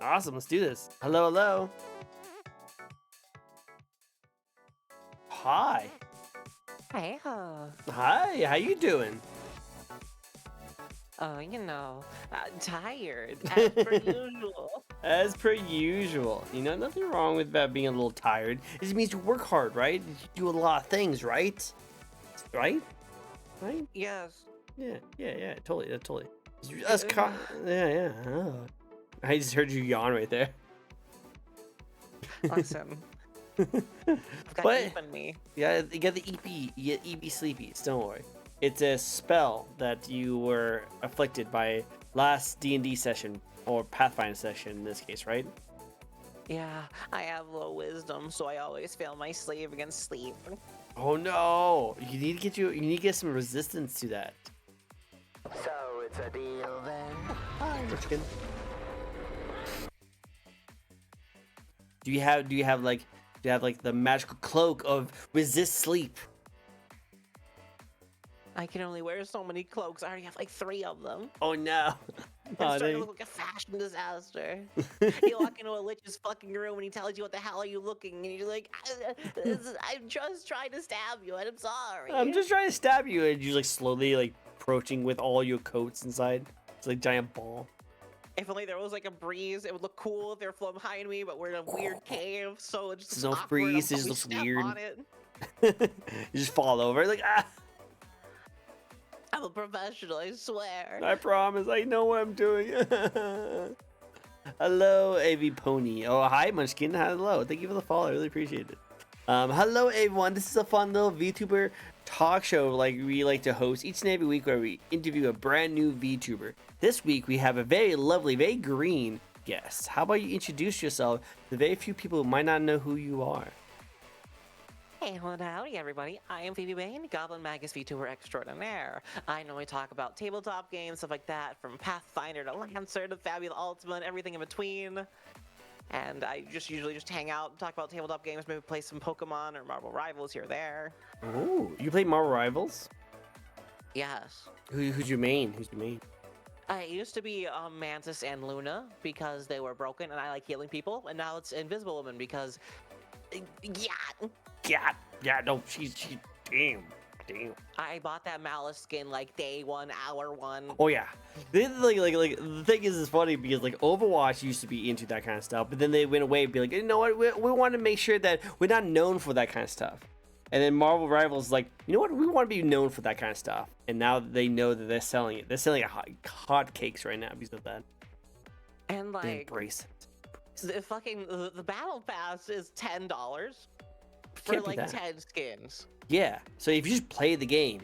Awesome, let's do this. Hello, hello. Hi. Hey, Hi, how you doing? tired as per usual. As per usual. Nothing wrong with that being a little tired. It just means you work hard, right? You do a lot of things, right? Right? Right? Yes. Yeah, totally, totally. Us Uh, yeah. Oh. I just heard you yawn right there. Listen, I've got But deep in me. yeah, you get the EP, you get EP sleepies. Don't worry. It's a spell that you were afflicted by last D&D session or Pathfinder session in this case, right? Yeah, I have low wisdom, so I always fail my sleep against sleep. Oh no! You need to get some resistance to that. So it's a deal then. Hi, Richkin. Do you have the magical cloak of resist sleep? I can only wear so many cloaks. I already have like 3 of them. Oh no! It's Oh, starting to look like a fashion disaster. You walk into a lich's fucking room and he tells you, "What the hell are you looking?" And you're like, "I'm just trying to stab you, and I'm sorry." I'm just trying to stab you, and you slowly approaching with all your coats inside. It's like giant ball. If only there was like a breeze, it would look cool if they were floating behind me, but we're in a weird cave, so it's just There's no awkward. breeze, it I'm just we looks step weird. on it. You just fall over like ah. I'm a professional, I swear. I promise, I know what I'm doing. Hello, AV Pony. Oh, hi, Munchkin. Hello. Thank you for the follow. I really appreciate it. Hello, everyone. This is a fun little VTuber talk show like we like to host each and every week where we interview a brand new VTuber. This week, we have a very lovely, very green guest. How about you introduce yourself to very few people who might not know who you are? Hey, well, howdy, everybody. I am Phoebe Bain, Goblin Magus VTuber extraordinaire. I normally talk about tabletop games, stuff like that, from Pathfinder to Lancer to Fabula Ultima and everything in between. And I usually just hang out and talk about tabletop games, maybe play some Pokemon or Marvel Rivals here or there. Oh, you play Marvel Rivals? Yes. Who's your main? Who's your main? I used to be Mantis and Luna because they were broken and I like healing people, and now it's Invisible Woman because, yeah. Yeah, no, she's damn. I bought that Malice skin like day 1, hour 1. Oh yeah, this is the thing is, it's funny because Overwatch used to be into that kind of stuff, but then they went away and be like, you know what, we want to make sure that we're not known for that kind of stuff. And then Marvel Rivals like, you know what, we want to be known for that kind of stuff. And now they know that they're selling it. They're selling it hot cakes right now because of that. And They like, embrace it. the battle pass is $10 for Can't be like that. 10 skins. Yeah, so if you just play the game,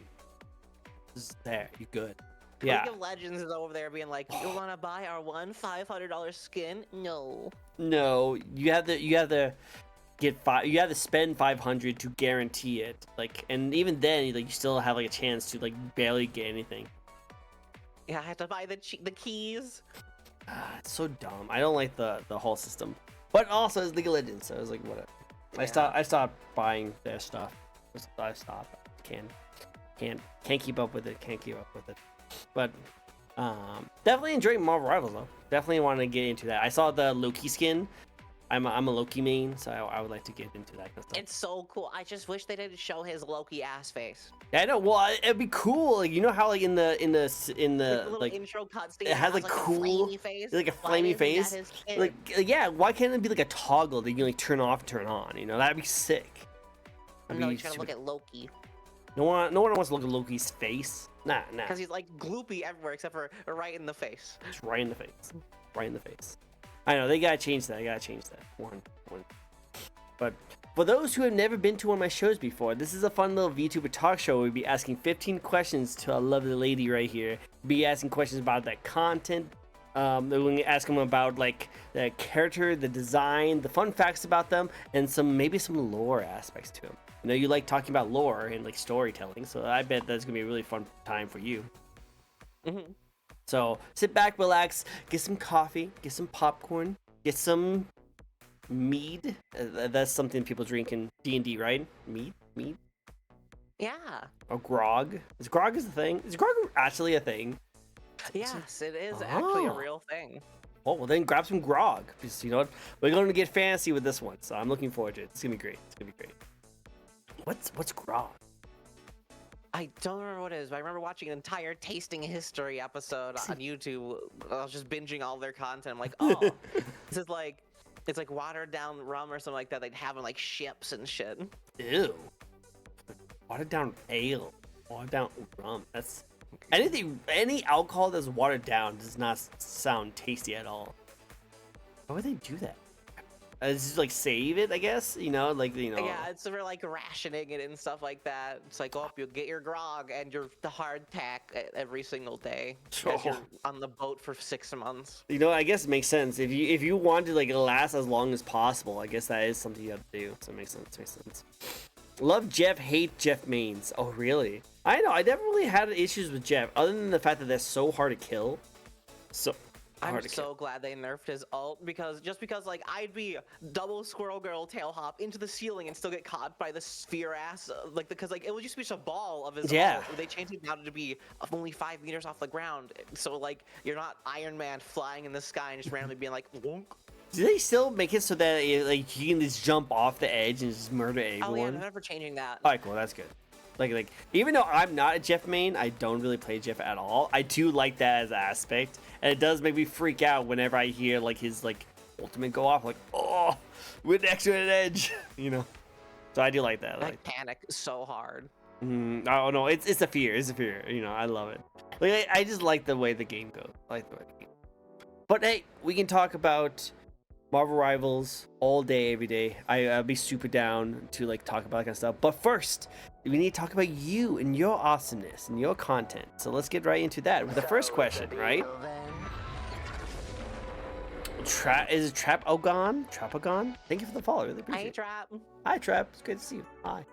it's there, you're good. Yeah. League of Legends is over there being like, you want to buy our one $500 skin? No. No, you have to you have to spend 500 to guarantee it. And even then, you still have a chance to barely get anything. Yeah, I have to buy the keys. It's so dumb. I don't like the whole system. But also it's League of Legends, so I was like, whatever. Yeah. I stopped buying their stuff. I stopped. Can't keep up with it. Can't keep up with it. But definitely enjoying Marvel Rivals though. Definitely want to get into that. I saw the Loki skin. I'm a Loki main, so I would like to get into that kind of stuff. It's so cool. I just wish they didn't show his Loki ass face. Yeah, I know. Well, it'd be cool. You know how in the Little intro cutscene, it has cool, a flamey face. a Why flamey isn't that face. his skin? Yeah, why can't it be a toggle that you can turn off and turn on? That'd be sick. No, you're trying to look at Loki. No one wants to look at Loki's face. Nah. Because he's gloopy everywhere except for right in the face. It's right in the face. Right in the face. I know, they gotta change that. One. But for those who have never been to one of my shows before, this is a fun little VTuber talk show where we'll be asking 15 questions to a lovely lady right here. Be asking questions about that content. We're going to ask them about the character, the design, the fun facts about them, and maybe some lore aspects to them. You like talking about lore and storytelling, so I bet that's gonna be a really fun time for you. Mm-hmm. So sit back, relax, get some coffee, get some popcorn, get some mead. That's something people drink in D&D, right? Mead. Yeah. Or grog. Is grog a thing? Is grog actually a thing? Yes, it is actually a real thing. Oh, well then grab some grog. Because you know what? We're going to get fancy with this one. So I'm looking forward to it. It's going to be great. It's going to be great. What's grog? I don't remember what it is, but I remember watching an entire tasting history episode on YouTube. I was just binging all their content. I'm like, oh, this is like, it's like watered down rum or something like that they'd have on like ships and shit. Ew. Watered down ale. Watered down rum. That's any alcohol that's watered down does not sound tasty at all. Why would they do that? Just like save it, I guess. Yeah, it's for like rationing it and stuff like that. It's like, oh, you'll get your grog and your hardtack every single day because you're on the boat for 6 months. I guess it makes sense if you want to like last as long as possible. I guess that is something you have to do. So it makes sense. Love Jeff, hate Jeff mains. Oh really? I know. I never really had issues with Jeff, other than the fact that they're so hard to kill. I'm so glad they nerfed his ult because like I'd be double squirrel girl tail hop into the ceiling and still get caught by the sphere ass because it would just be just a ball of his ult. They changed it now to be only 5 meters off the ground, so like you're not Iron Man flying in the sky and just randomly being like wonk. Do they still make it so that like you can just jump off the edge and just murder everyone? Oh yeah, they're never changing that. Alright, cool, that's good. Like even though I'm not a Jeff main, I don't really play Jeff at all. I do like that as an aspect, and it does make me freak out whenever I hear like his like ultimate go off. Like, oh, we're next to an edge, So I do like that. I panic so hard. Oh no, it's a fear. It's a fear. I love it. Like I just like the way the game goes. I like the way the game. But hey, we can talk about Marvel Rivals all day, every day. I'll be super down to like talk about that kind of stuff. But first, we need to talk about you and your awesomeness and your content. So let's get right into that with the first question, right? Is it Trapagon? Thank you for the follow. Really appreciate it. Hi, Trap. It's good to see you. Hi.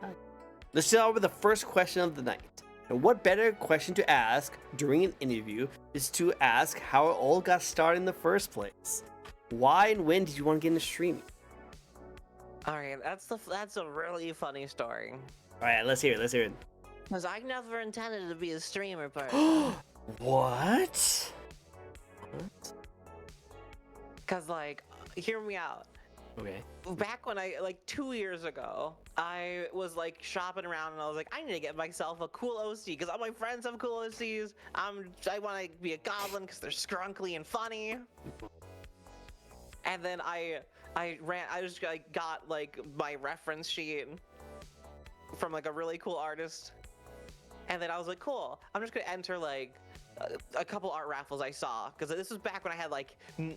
Let's start with the first question of the night. And what better question to ask during an interview is to ask how it all got started in the first place. Why and when did you want to get into streaming? All right, that's a really funny story. All right, let's hear it. Because I never intended to be a streamer person. What? Because like, hear me out. Okay. Back when 2 years ago, I was like shopping around and I was like, I need to get myself a cool OC because all my friends have cool OCs. I want to be a goblin because they're scrunkly and funny. And then I just got like my reference sheet from like a really cool artist. And then I was like, cool, I'm just gonna enter like a couple art raffles I saw, because this was back when I had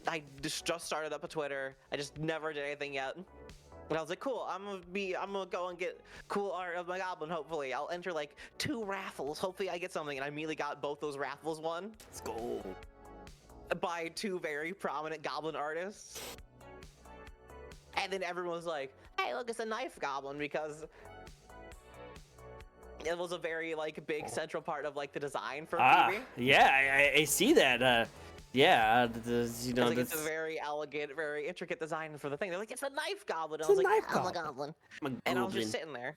I just started up a Twitter. I just never did anything yet. And I was like, cool, I'm gonna go and get cool art of my goblin. Hopefully I'll enter like 2 raffles. Hopefully I get something. And I immediately got both those raffles won. Let's go. By 2 very prominent goblin artists. And then everyone was like, hey, look, it's a knife goblin, because it was a very big central part of the design for PB. Yeah, I see that. It's a very elegant, very intricate design for the thing. They're like, it's a knife goblin. I was like, I'm a goblin. And I was just sitting there.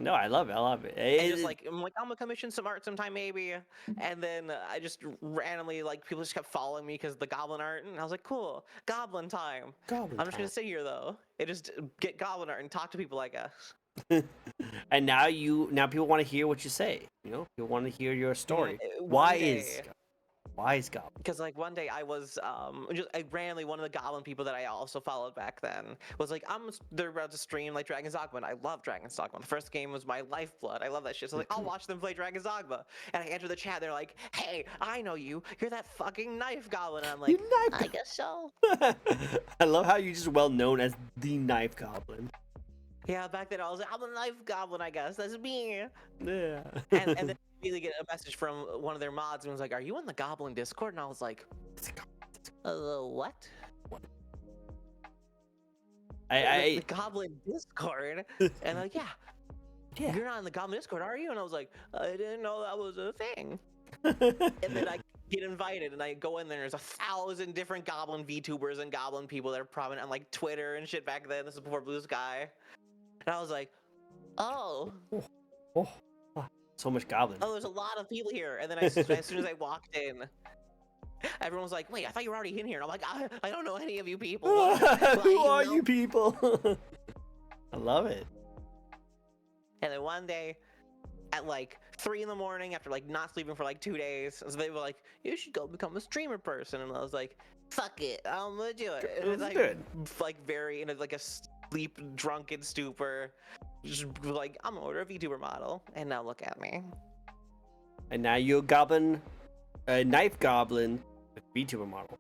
No, I love it. And just I'm gonna commission some art sometime maybe. And then I just randomly people just kept following me because the goblin art, and I was like, cool, goblin time. I'm just gonna sit here though and just get goblin art and talk to people, I guess. And now people want to hear what you say. People want to hear your story. Why is goblin? Because one day I was I randomly, one of the goblin people that I also followed back then was like, they're about to stream Dragon's Dogma. I love Dragon's Dogma. The first game was my lifeblood. I love that shit. So I'll watch them play Dragon's Dogma. And I enter the chat. They're like, hey, I know you. You're that fucking knife goblin. And I'm like, I guess so. I love how you're just well known as the knife goblin. Yeah, back then I was like, I'm a knife goblin, I guess. That's me. Yeah. and then immediately get a message from one of their mods and was like, are you in the goblin Discord? And I was like, what? The goblin Discord? And yeah. You're not in the goblin Discord, are you? And I was like, I didn't know that was a thing. And then I get invited and I go in there, and there's 1,000 different goblin VTubers and goblin people that are prominent on Twitter and shit back then. This is before Blue Sky. And I was like, oh, so much goblin. Oh, there's a lot of people here. And then as soon as I walked in, Everyone's like, wait, I thought you were already in here. And I'm like, I don't know any of you people. Why Who are know? you people? I love it. And then one day, at like 3 in the morning, after like not sleeping for like 2 days, so they were like, you should go become a streamer person. And I was like, fuck it, I'm gonna do it. And it was Let's like, do it. like very in like a sleep drunken stupor, just like, I'm gonna order a VTuber model. And now look at me. And now you're a goblin, a knife goblin, with VTuber model.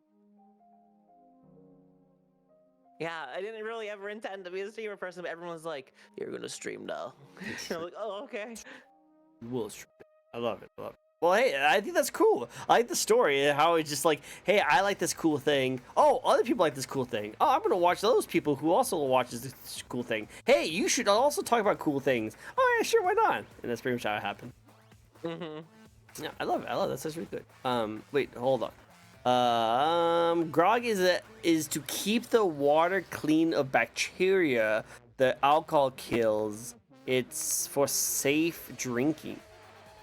Yeah, I didn't really ever intend to be a streamer person, but everyone's like, you're gonna stream now. And I'm like, oh, okay. Will stream it. I love it. I love it. Well, hey, I think that's cool. I like the story, how it's just like, hey, I like this cool thing. Oh, other people like this cool thing. Oh, I'm gonna watch those people who also watches this cool thing. Hey, you should also talk about cool things. Oh yeah, sure, why not? And that's pretty much how it happened. Yeah, I love it. I love it. That's really good. Wait, hold on. Grog is to keep the water clean of bacteria the alcohol kills. It's for safe drinking.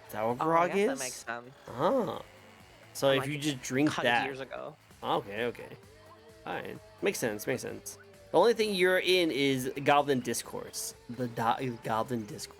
Is that what grog I guess is? that makes sense. Ah. So if Like, you just drink 100 that. years ago. Okay, okay. Alright. Makes sense, makes sense. The only thing you're in is Goblin Discourse. The Goblin Discourse.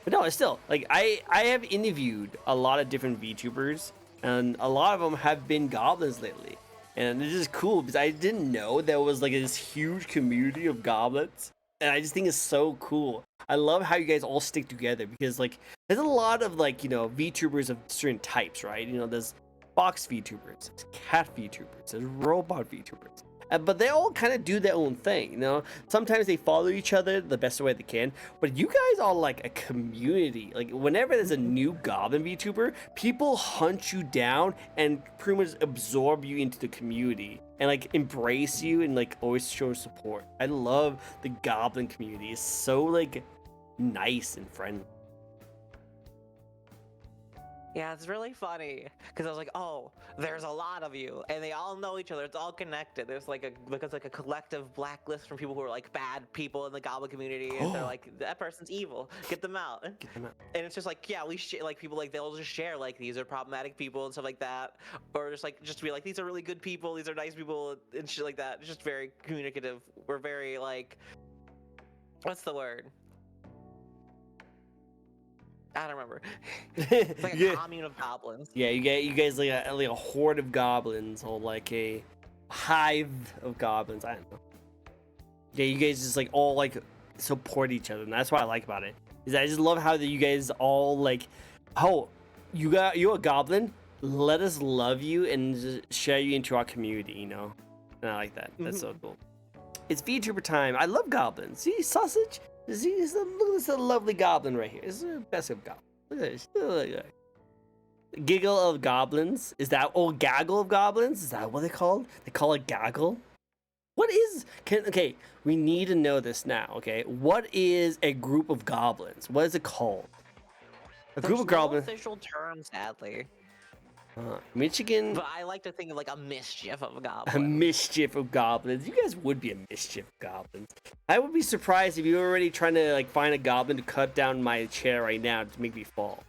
But no, it's still, like, I have interviewed a lot of different VTubers, and a lot of them have been goblins lately. And it's just cool because I didn't know there was like this huge community of goblins. And I just think it's so cool. I love how you guys all stick together because like there's a lot of like, you know, VTubers of certain types, right? You know, there's box VTubers, there's cat VTubers, there's robot VTubers. But they all kind of do their own thing, you know. Sometimes they follow each other the best way they can. But you guys are like a community. Like whenever there's a new Goblin VTuber, people hunt you down and pretty much absorb you into the community and like embrace you and like always show support. I love the Goblin community. It's so like nice and friendly. Yeah, it's really funny because I was like, oh, there's a lot of you, and they all know each other. It's all connected. There's like a collective blacklist from people who are like bad people in the Goblin community, and they're like, that person's evil. Get them out. Get them out. And it's just like, yeah, like people like they'll just share like these are problematic people and stuff like that, or just be like these are really good people, these are nice people and shit like that. It's just very communicative. We're very like, what's the word? I don't remember. It's like a commune of goblins. Yeah, you guys like a horde of goblins or like a hive of goblins. I don't know. Yeah, you guys just like all like support each other, and that's what I like about it. Is I just love how that you guys all like, oh, you're a goblin. Let us love you and just share you into our community. You know, and I like that. That's so cool. It's VTuber time. I love goblins. See, sausage. See, look at this lovely goblin right here. This is the best of goblins. Look at this. Look at that. Giggle of goblins. Is that gaggle of goblins? Is that what they called? They call it gaggle. What is? Okay, we need to know this now. Okay, what is a group of goblins? What is it called? There's no official term, sadly. Michigan. But I like to think of like a mischief of goblins. A mischief of goblins. You guys would be a mischief of goblins. I would be surprised if you were already trying to like find a goblin to cut down my chair right now to make me fall.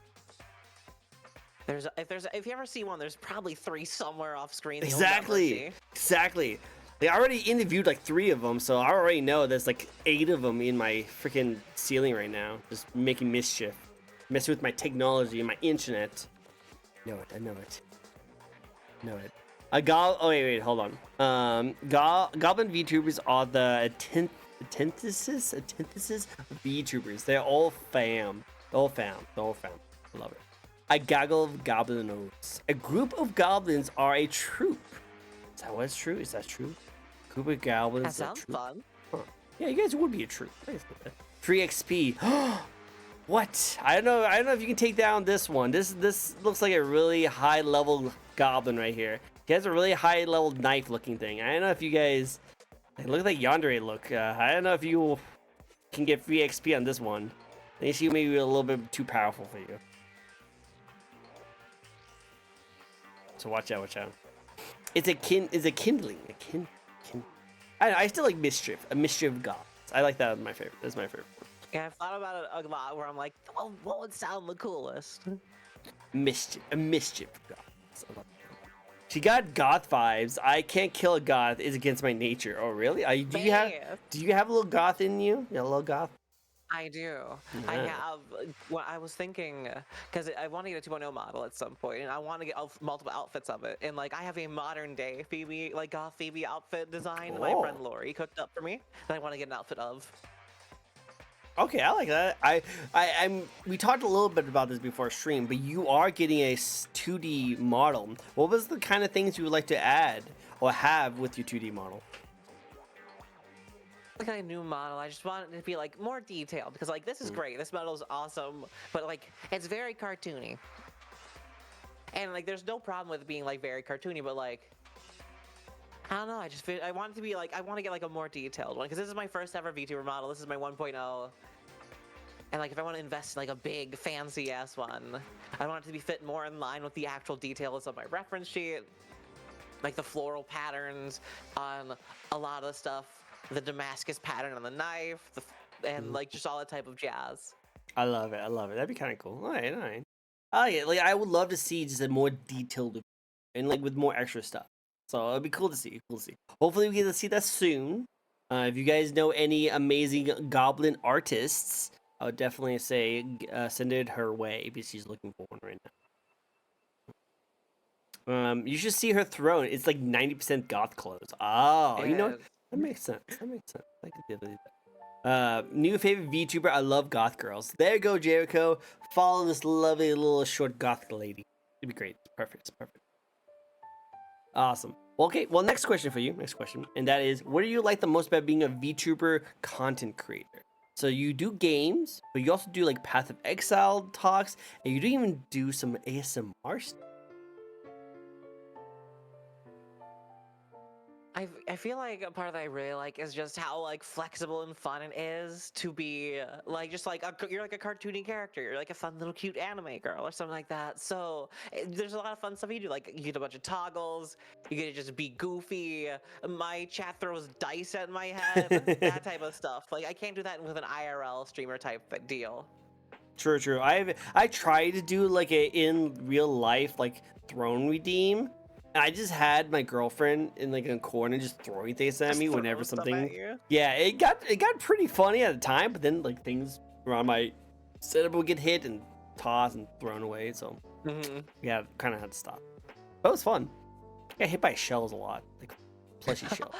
If you ever see one, there's probably 3 somewhere off screen. Exactly. They already interviewed like 3 of them, so I already know there's like 8 of them in my freaking ceiling right now, just making mischief, messing with my technology and my internet. I know it. Oh wait, hold on. Goblin VTubers are the antithesis of VTubers. They're all fam. I love it. A gaggle of goblinos. A group of goblins are a troop. Is that what's true? Is that true? Group of goblins. That sounds fun. Huh. Yeah, you guys would be a troop. Free XP. What? I don't know if you can take down this one. This looks like a really high level goblin right here. He has a really high level knife looking thing. I don't know if you guys look like Yandere look. I don't know if you can get free XP on this one. I think she may be a little bit too powerful for you. So watch out. It's a kindling. I still like mischief. A mischief of goblins. I like that as my favorite. That's my favorite. Yeah, I've thought about it a lot where I'm like, well, what would sound the coolest? A mischief of goblins. I love She got goth vibes. I can't kill a goth. It's against my nature. Oh, really? Do you have Bam. a little goth in you? Yeah, a little goth. I do. I Yeah. have. Well, I was thinking, because I want to get a 2.0 model at some point, and I want to get multiple outfits of it. And like, I have a modern day Phoebe, like goth Phoebe outfit design that my friend Oh. Lori cooked up for me that I want to get an outfit of. Okay, I like that. I'm. We talked a little bit about this before stream, but you are getting a 2D model. What was the kind of things you would like to add or have with your 2D model? Like a new model, I just want it to be like more detailed because like this is great. This model is awesome, but like it's very cartoony. And like there's no problem with it being like very cartoony, but like I don't know. I just feel I want it to be like I want to get like a more detailed one because this is my first ever VTuber model. This is my 1.0. And like if I want to invest in like a big fancy ass one, I want it to be fit more in line with the actual details of my reference sheet, like the floral patterns on a lot of the stuff, the Damascus pattern on the knife, and like just all that type of jazz. I love it. I love it. That'd be kind of cool. All right, all right. I like it. Like I would love to see just a more detailed and like with more extra stuff. So it'd be cool to see. Cool to see. Hopefully we get to see that soon. If you guys know any amazing goblin artists, I would definitely say send it her way because she's looking for one right now. You should see her throne. It's like 90% goth clothes. Oh, you know what? And That makes sense. That makes sense. I could do that. New favorite VTuber. I love goth girls. There you go, Jericho. Follow this lovely little short goth lady. It'd be great. It's perfect. It's perfect. Awesome. Well, okay. Well, next question for you. Next question, and that is, what do you like the most about being a VTuber content creator? So you do games, but you also do like Path of Exile talks, and you do even do some ASMR stuff. I feel like a part that I really like is just how like flexible and fun it is to be like just like you're like a cartoony character. You're like a fun little cute anime girl or something like that. So there's a lot of fun stuff you do. Like you get a bunch of toggles. You get to just be goofy. My chat throws dice at my head. That type of stuff. Like I can't do that with an IRL streamer type deal. True, true. I tried to do like a in real life like throne redeem. And I just had my girlfriend in like a corner just throwing things at Just me throw whenever stuff something. at you. Yeah, it got pretty funny at the time, but then like things around my setup would get hit and tossed and thrown away. So yeah, kind of had to stop. But it was fun. I got hit by shells a lot, like plushy shells.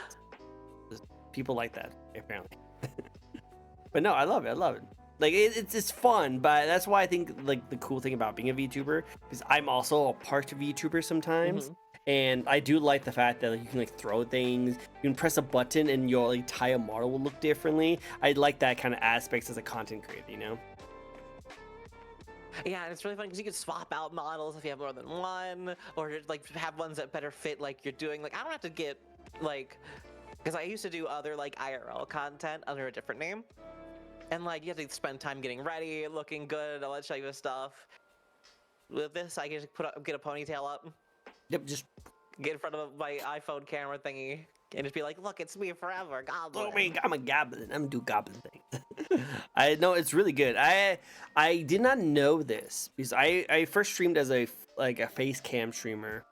There's people like that apparently. But no, I love it. I love it. Like it's fun, but that's why I think like the cool thing about being a VTuber is I'm also a part of VTuber sometimes, and I do like the fact that like, you can like throw things, you can press a button, and your entire model will look differently. I like that kind of aspects as a content creator, you know. Yeah, and it's really fun because you can swap out models if you have more than one, or just like have ones that better fit like you're doing. Like I don't have to get like, because I used to do other like IRL content under a different name. And like you have to spend time getting ready, looking good, all that type of stuff. With this, I can just get a ponytail up, Yep, just get in front of my iPhone camera thingy, and just be like, "Look, it's me forever, Goblin." oh man, I'm a goblin. I'm gonna do goblin things. I know it's really good. I did not know this because I first streamed as a face cam streamer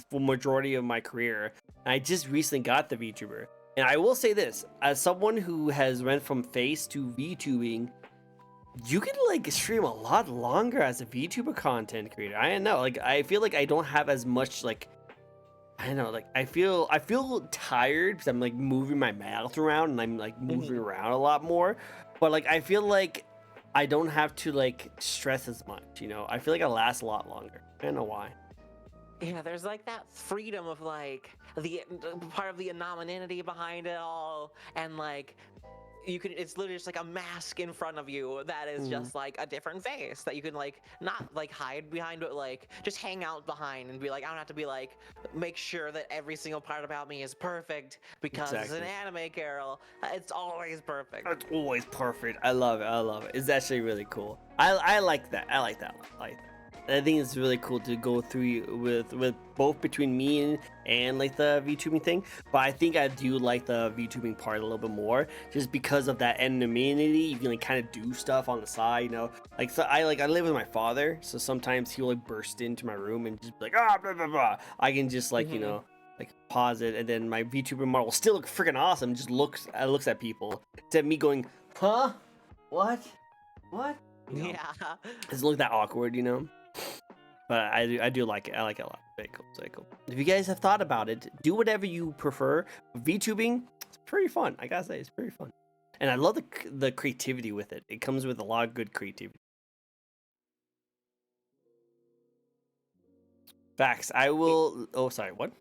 for majority of my career. I just recently got the VTuber. And I will say this, as someone who has went from face to VTubing, you can like stream a lot longer as a VTuber content creator. I don't know, like I feel like I don't have as much like I don't know, like I feel tired because I'm like moving my mouth around and I'm like moving around a lot more. But like I feel like I don't have to like stress as much, you know. I feel like I last a lot longer. I don't know why. Yeah, there's like that freedom of like the part of the anonymity behind it all, and like you can it's literally just like a mask in front of you that is just like a different face that you can like not like hide behind, but like just hang out behind and be like, I don't have to be like make sure that every single part about me is perfect because it's an anime Carol. It's always perfect. It's always perfect. I love it. I love it. It's actually really cool. I like that. I like that one. I like that. I think it's really cool to go through with both between me and like the VTubing thing. But I think I do like the VTubing part a little bit more, just because of that anonymity. You can like kind of do stuff on the side, you know. Like so, I live with my father, so sometimes he'll like burst into my room and just be like blah blah blah. I can just like like pause it, and then my VTuber model will still look freaking awesome. Just looks at people instead of me going, huh, what, you know. Yeah. It doesn't look that awkward, you know. But I do like it. I like it a lot. Very cool. Very cool. If you guys have thought about it, do whatever you prefer. VTubing, it's pretty fun. I gotta say, it's pretty fun. And I love the creativity with it. It comes with a lot of good creativity. Facts. I will. Oh, sorry. What?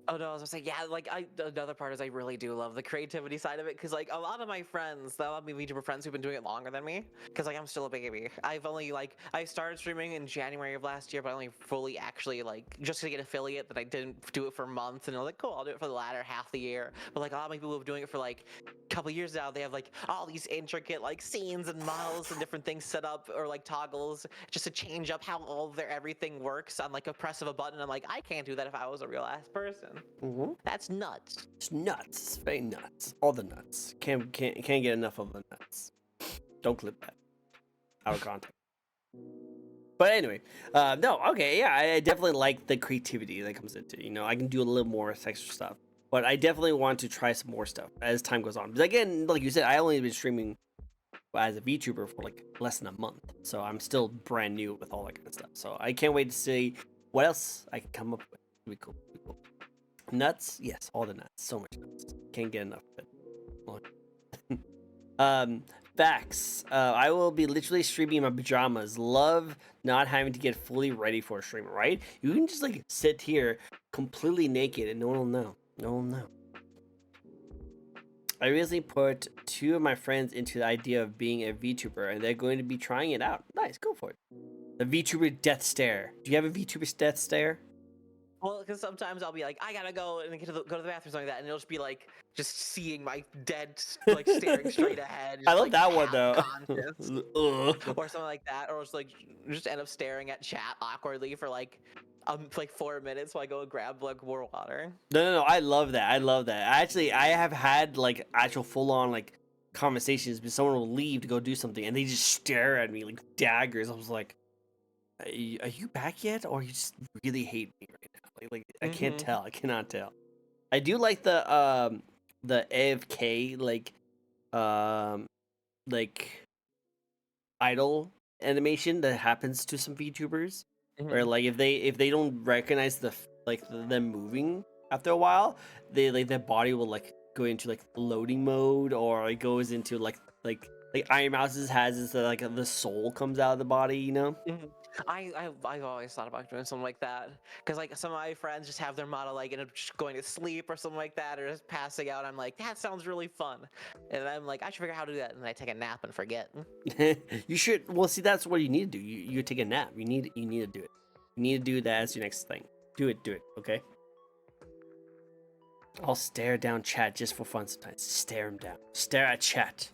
Oh no, I was gonna say, yeah, like another part is I really do love the creativity side of it, because like a lot of my friends, a lot of my VTuber friends who've been doing it longer than me, because like I'm still a baby. I've only like I started streaming in January of last year, but I only fully actually like just to get affiliate that I didn't do it for months, and I was like, cool, I'll do it for the latter half the year. But like a lot of my people who've been doing it for like a couple years now, they have like all these intricate like scenes and models and different things set up, or like toggles just to change up how all of their everything works on like a press of a button. I'm like, I can't do that if I was a real ass person. Mm-hmm. That's nuts. It's nuts. It's very nuts. All the nuts. Can't get enough of the nuts. Don't clip that out of context. But anyway, no, okay, yeah, I definitely like the creativity that comes into it. You know, I can do a little more extra stuff, but I definitely want to try some more stuff as time goes on. Because again, like you said, I only been streaming as a VTuber for like less than a month, so I'm still brand new with all that kind of stuff. So I can't wait to see what else I can come up with. It'll be cool. It'll be cool. Nuts, yes, all the nuts. So much nuts. Can't get enough of it. Facts. I will be literally streaming in my pajamas. Love not having to get fully ready for a stream, right? You can just like sit here completely naked and no one will know. No one will know. I recently put 2 of my friends into the idea of being a VTuber, and they're going to be trying it out. Nice, go for it. The VTuber death stare. Do you have a VTuber death stare? Well, because sometimes I'll be like, I gotta go and go to the bathroom, something like that, and it'll just be like, just seeing my dead, like staring straight ahead. Just, I love like, that one half though. conscious, or something like that, or just end up staring at chat awkwardly for like 4 minutes while I go and grab like more water. No. I love that. I love that. I have had like actual full on like conversations, but someone will leave to go do something, and they just stare at me like daggers. I was like, are you back yet, or you just really hate me right now? Like I can't tell. I cannot tell. I do like the AFK like idle animation that happens to some VTubers, where like if they don't recognize them moving after a while, they like their body will like go into like loading mode, or it goes into like Iron Mouse's has is that like the soul comes out of the body, you know. I've always thought about doing something like that, because like some of my friends just have their model like end up just going to sleep or something like that, or just passing out. I'm like, that sounds really fun, and I'm like, I should figure out how to do that, and then I take a nap and forget. You should. Well, see, that's what you need to do. You take a nap. You need to do it. You need to do that as your next thing. Do it. Okay. I'll stare down chat just for fun sometimes. Stare him down. Stare at chat.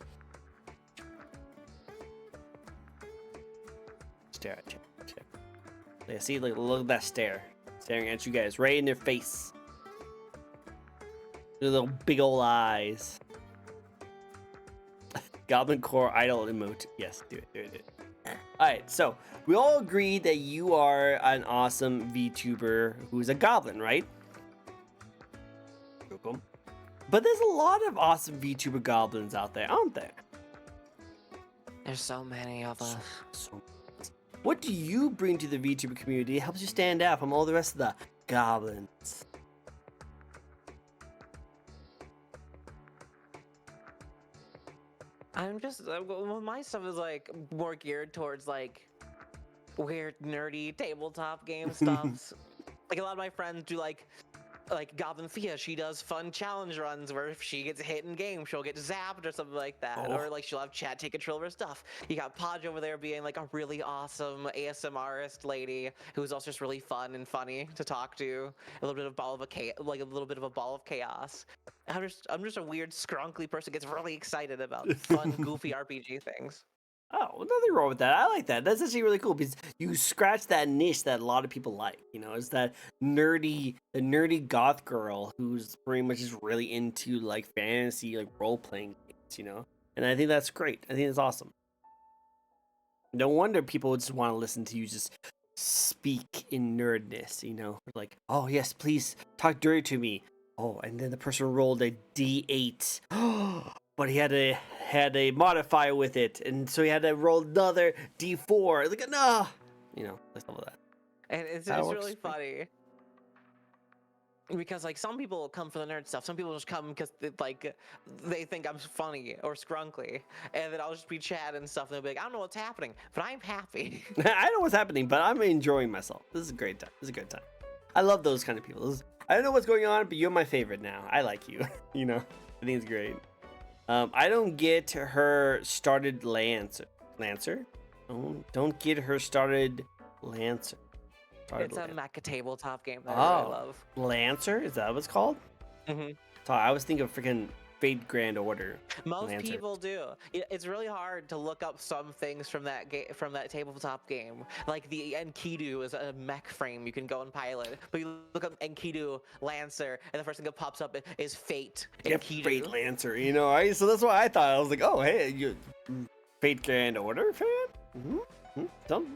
Stare at chat. Yeah, see, look at that stare. Staring at you guys right in their face. Their little big old eyes. Goblin Core Idol emote. Yes, do it. Alright, so we all agree that you are an awesome VTuber who's a goblin, right? Cool. But there's a lot of awesome VTuber goblins out there, aren't there? There's so many of us. What do you bring to the VTuber community that helps you stand out from all the rest of the goblins? I'm just well, my stuff is like more geared towards like weird nerdy tabletop game stuff. Like a lot of my friends do like Goblin Fia, she does fun challenge runs where if she gets hit in game, she'll get zapped or something like that. Or like she'll have chat take control of her stuff. You got Podge over there being like a really awesome ASMRist lady who's also just really fun and funny to talk to. A little bit of a ball of chaos. I'm just a weird scrunkly person who gets really excited about fun, goofy RPG things. Oh, nothing wrong with that. I like that. That's actually really cool because you scratch that niche that a lot of people like. You know, it's that the nerdy goth girl who's pretty much just really into like fantasy, like role playing games. You know, and I think that's great. I think it's awesome. No wonder people would just want to listen to you just speak in nerdness. You know, like, oh yes, please talk dirty to me. Oh, and then the person rolled a D8. But he had a modifier with it, and so he had to roll another D4. Like, no, you know, like some of that. And it's That it's works really for me. funny because like some people come for the nerd stuff. Some people just come because they think I'm funny or scrunkly, and then I'll just be chatting and stuff. And they'll be like, I don't know what's happening, but I'm happy. I know what's happening, but I'm enjoying myself. This is a great time. This is a good time. I love those kind of people. I don't know what's going on, but you're my favorite now. I like you. You know, I think it's great. I don't get her started Lancer. Lancer? Don't get her started Lancer. It's a mecha tabletop game that I Oh, really love. Lancer? Is that what it's called? Hmm. So I was thinking of freaking Fate Grand Order. Most Lancer. people do. It's really hard to look up some things from that from that tabletop game. Like the Enkidu is a mech frame you can go and pilot. But you look up Enkidu Lancer, and the first thing that pops up is Fate Yep, Enkidu. Fate Lancer. You know, so that's what I thought. I was like, oh, hey, you Fate Grand Order fan? Mm-hmm. Don't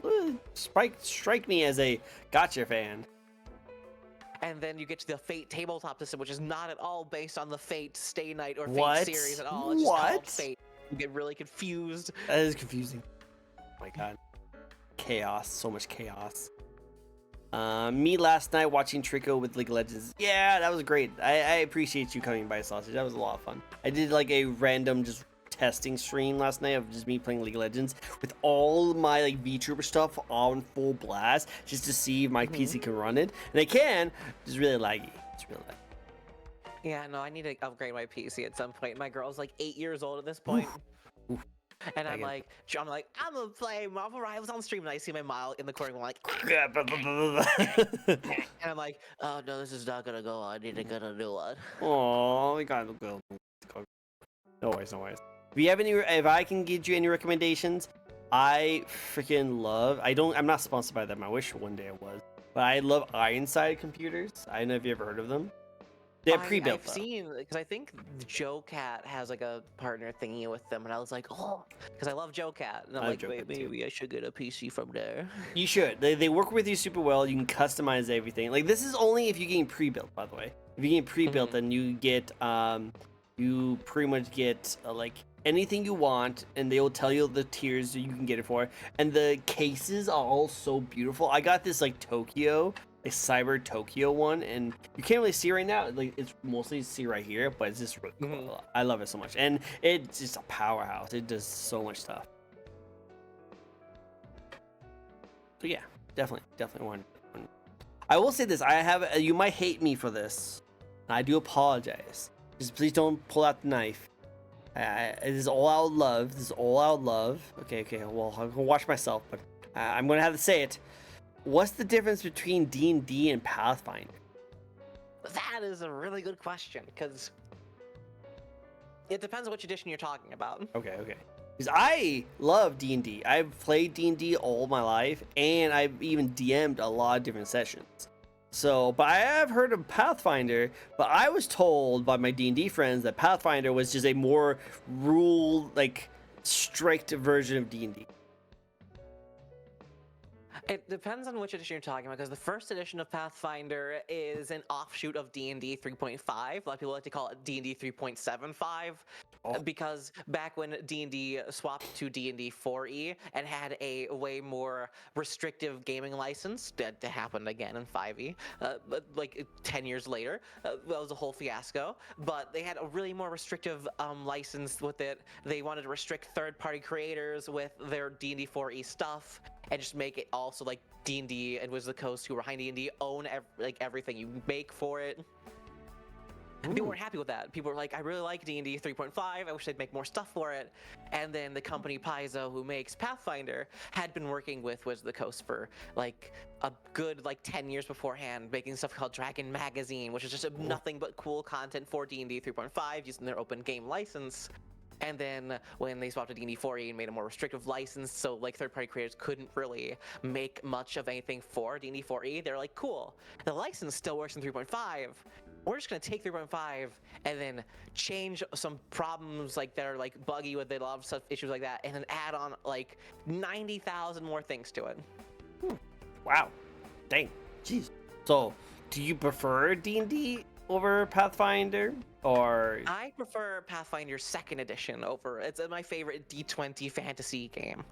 strike me as a gotcha fan. And then you get to the Fate tabletop system, which is not at all based on the Fate Stay Night or Fate What? series at all. It's just called What? Fate. You get really confused. That is confusing. Oh my god. Chaos. So much chaos. Me last night watching Trico with League of Legends. Yeah, that was great. I appreciate you coming by, Sausage. That was a lot of fun. I did like a random just testing stream last night of just me playing League of Legends with all my like VTuber stuff on full blast just to see if my PC can run it. And it can. It's really laggy. It's really laggy. Yeah, no, I need to upgrade my PC at some point. My girl's like 8 years old at this point. Oof. And I'm like, I'm gonna play Marvel Rivals on stream, and I see my mile in the corner, I'm like, and I'm like, oh no, this is not gonna go on. I need to get a new one. Oh, we gotta go. No worries, no worries. If I can give you any recommendations, I freaking love. I'm not sponsored by them. I wish one day I was, but I love Ironside computers. I don't know if you ever heard of them. They're pre-built. I've seen, because I think Joe Cat has like a partner thingy with them, and I was like, oh, because I love Joe Cat, and I'm like, wait, maybe I should get a PC from there. You should. They work with you super well. You can customize everything. Like this is only if you're getting pre-built, by the way. If you're getting pre-built, then you get you pretty much get like anything you want, and they will tell you the tiers that you can get it for. And the cases are all so beautiful. I got this like Tokyo, a Cyber Tokyo one, and you can't really see right now. Like it's mostly see right here, but it's just really cool. I love it so much, and it's just a powerhouse. It does so much stuff. So yeah, definitely one. I will say this: you might hate me for this. I do apologize. Just please don't pull out the knife. It is all out love. This is all out love. Okay. Well, I'm gonna watch myself, but I'm gonna have to say it. What's the difference between D&D and Pathfinder? That is a really good question, because it depends on which edition you're talking about. Okay. Because I love D&D. I've played D&D all my life, and I've even DM'd a lot of different sessions. So, but I have heard of Pathfinder, but I was told by my D&D friends that Pathfinder was just a more strict version of D&D. It depends on which edition you're talking about, because the first edition of Pathfinder is an offshoot of D&D 3.5. A lot of people like to call it D&D 3.75, because back when D&D swapped to D&D 4e and had a way more restrictive gaming license, that happened again in 5e, but like 10 years later, that was a whole fiasco. But they had a really more restrictive license with it. They wanted to restrict third-party creators with their D&D 4e stuff, and just make it also like D&D and Wizards of the Coast, who were behind D&D, own everything you make for it. People weren't happy with that. People were like, I really like D&D 3.5. I wish they'd make more stuff for it. And then the company Paizo, who makes Pathfinder, had been working with Wizards of the Coast for like a good 10 years beforehand, making stuff called Dragon Magazine, which is just nothing but cool content for D&D 3.5 using their open game license. And then when they swapped to D&D 4e and made a more restrictive license, so like third-party creators couldn't really make much of anything for D&D 4e, they're like, cool, the license still works in 3.5. We're just gonna take 3.5 and then change some problems like that are like buggy with it, a lot of stuff, issues like that, and then add on like 90,000 more things to it. Wow. Dang. Jeez. So, do you prefer D&D over Pathfinder, or? I prefer Pathfinder 2nd Edition over. It's my favorite D20 fantasy game.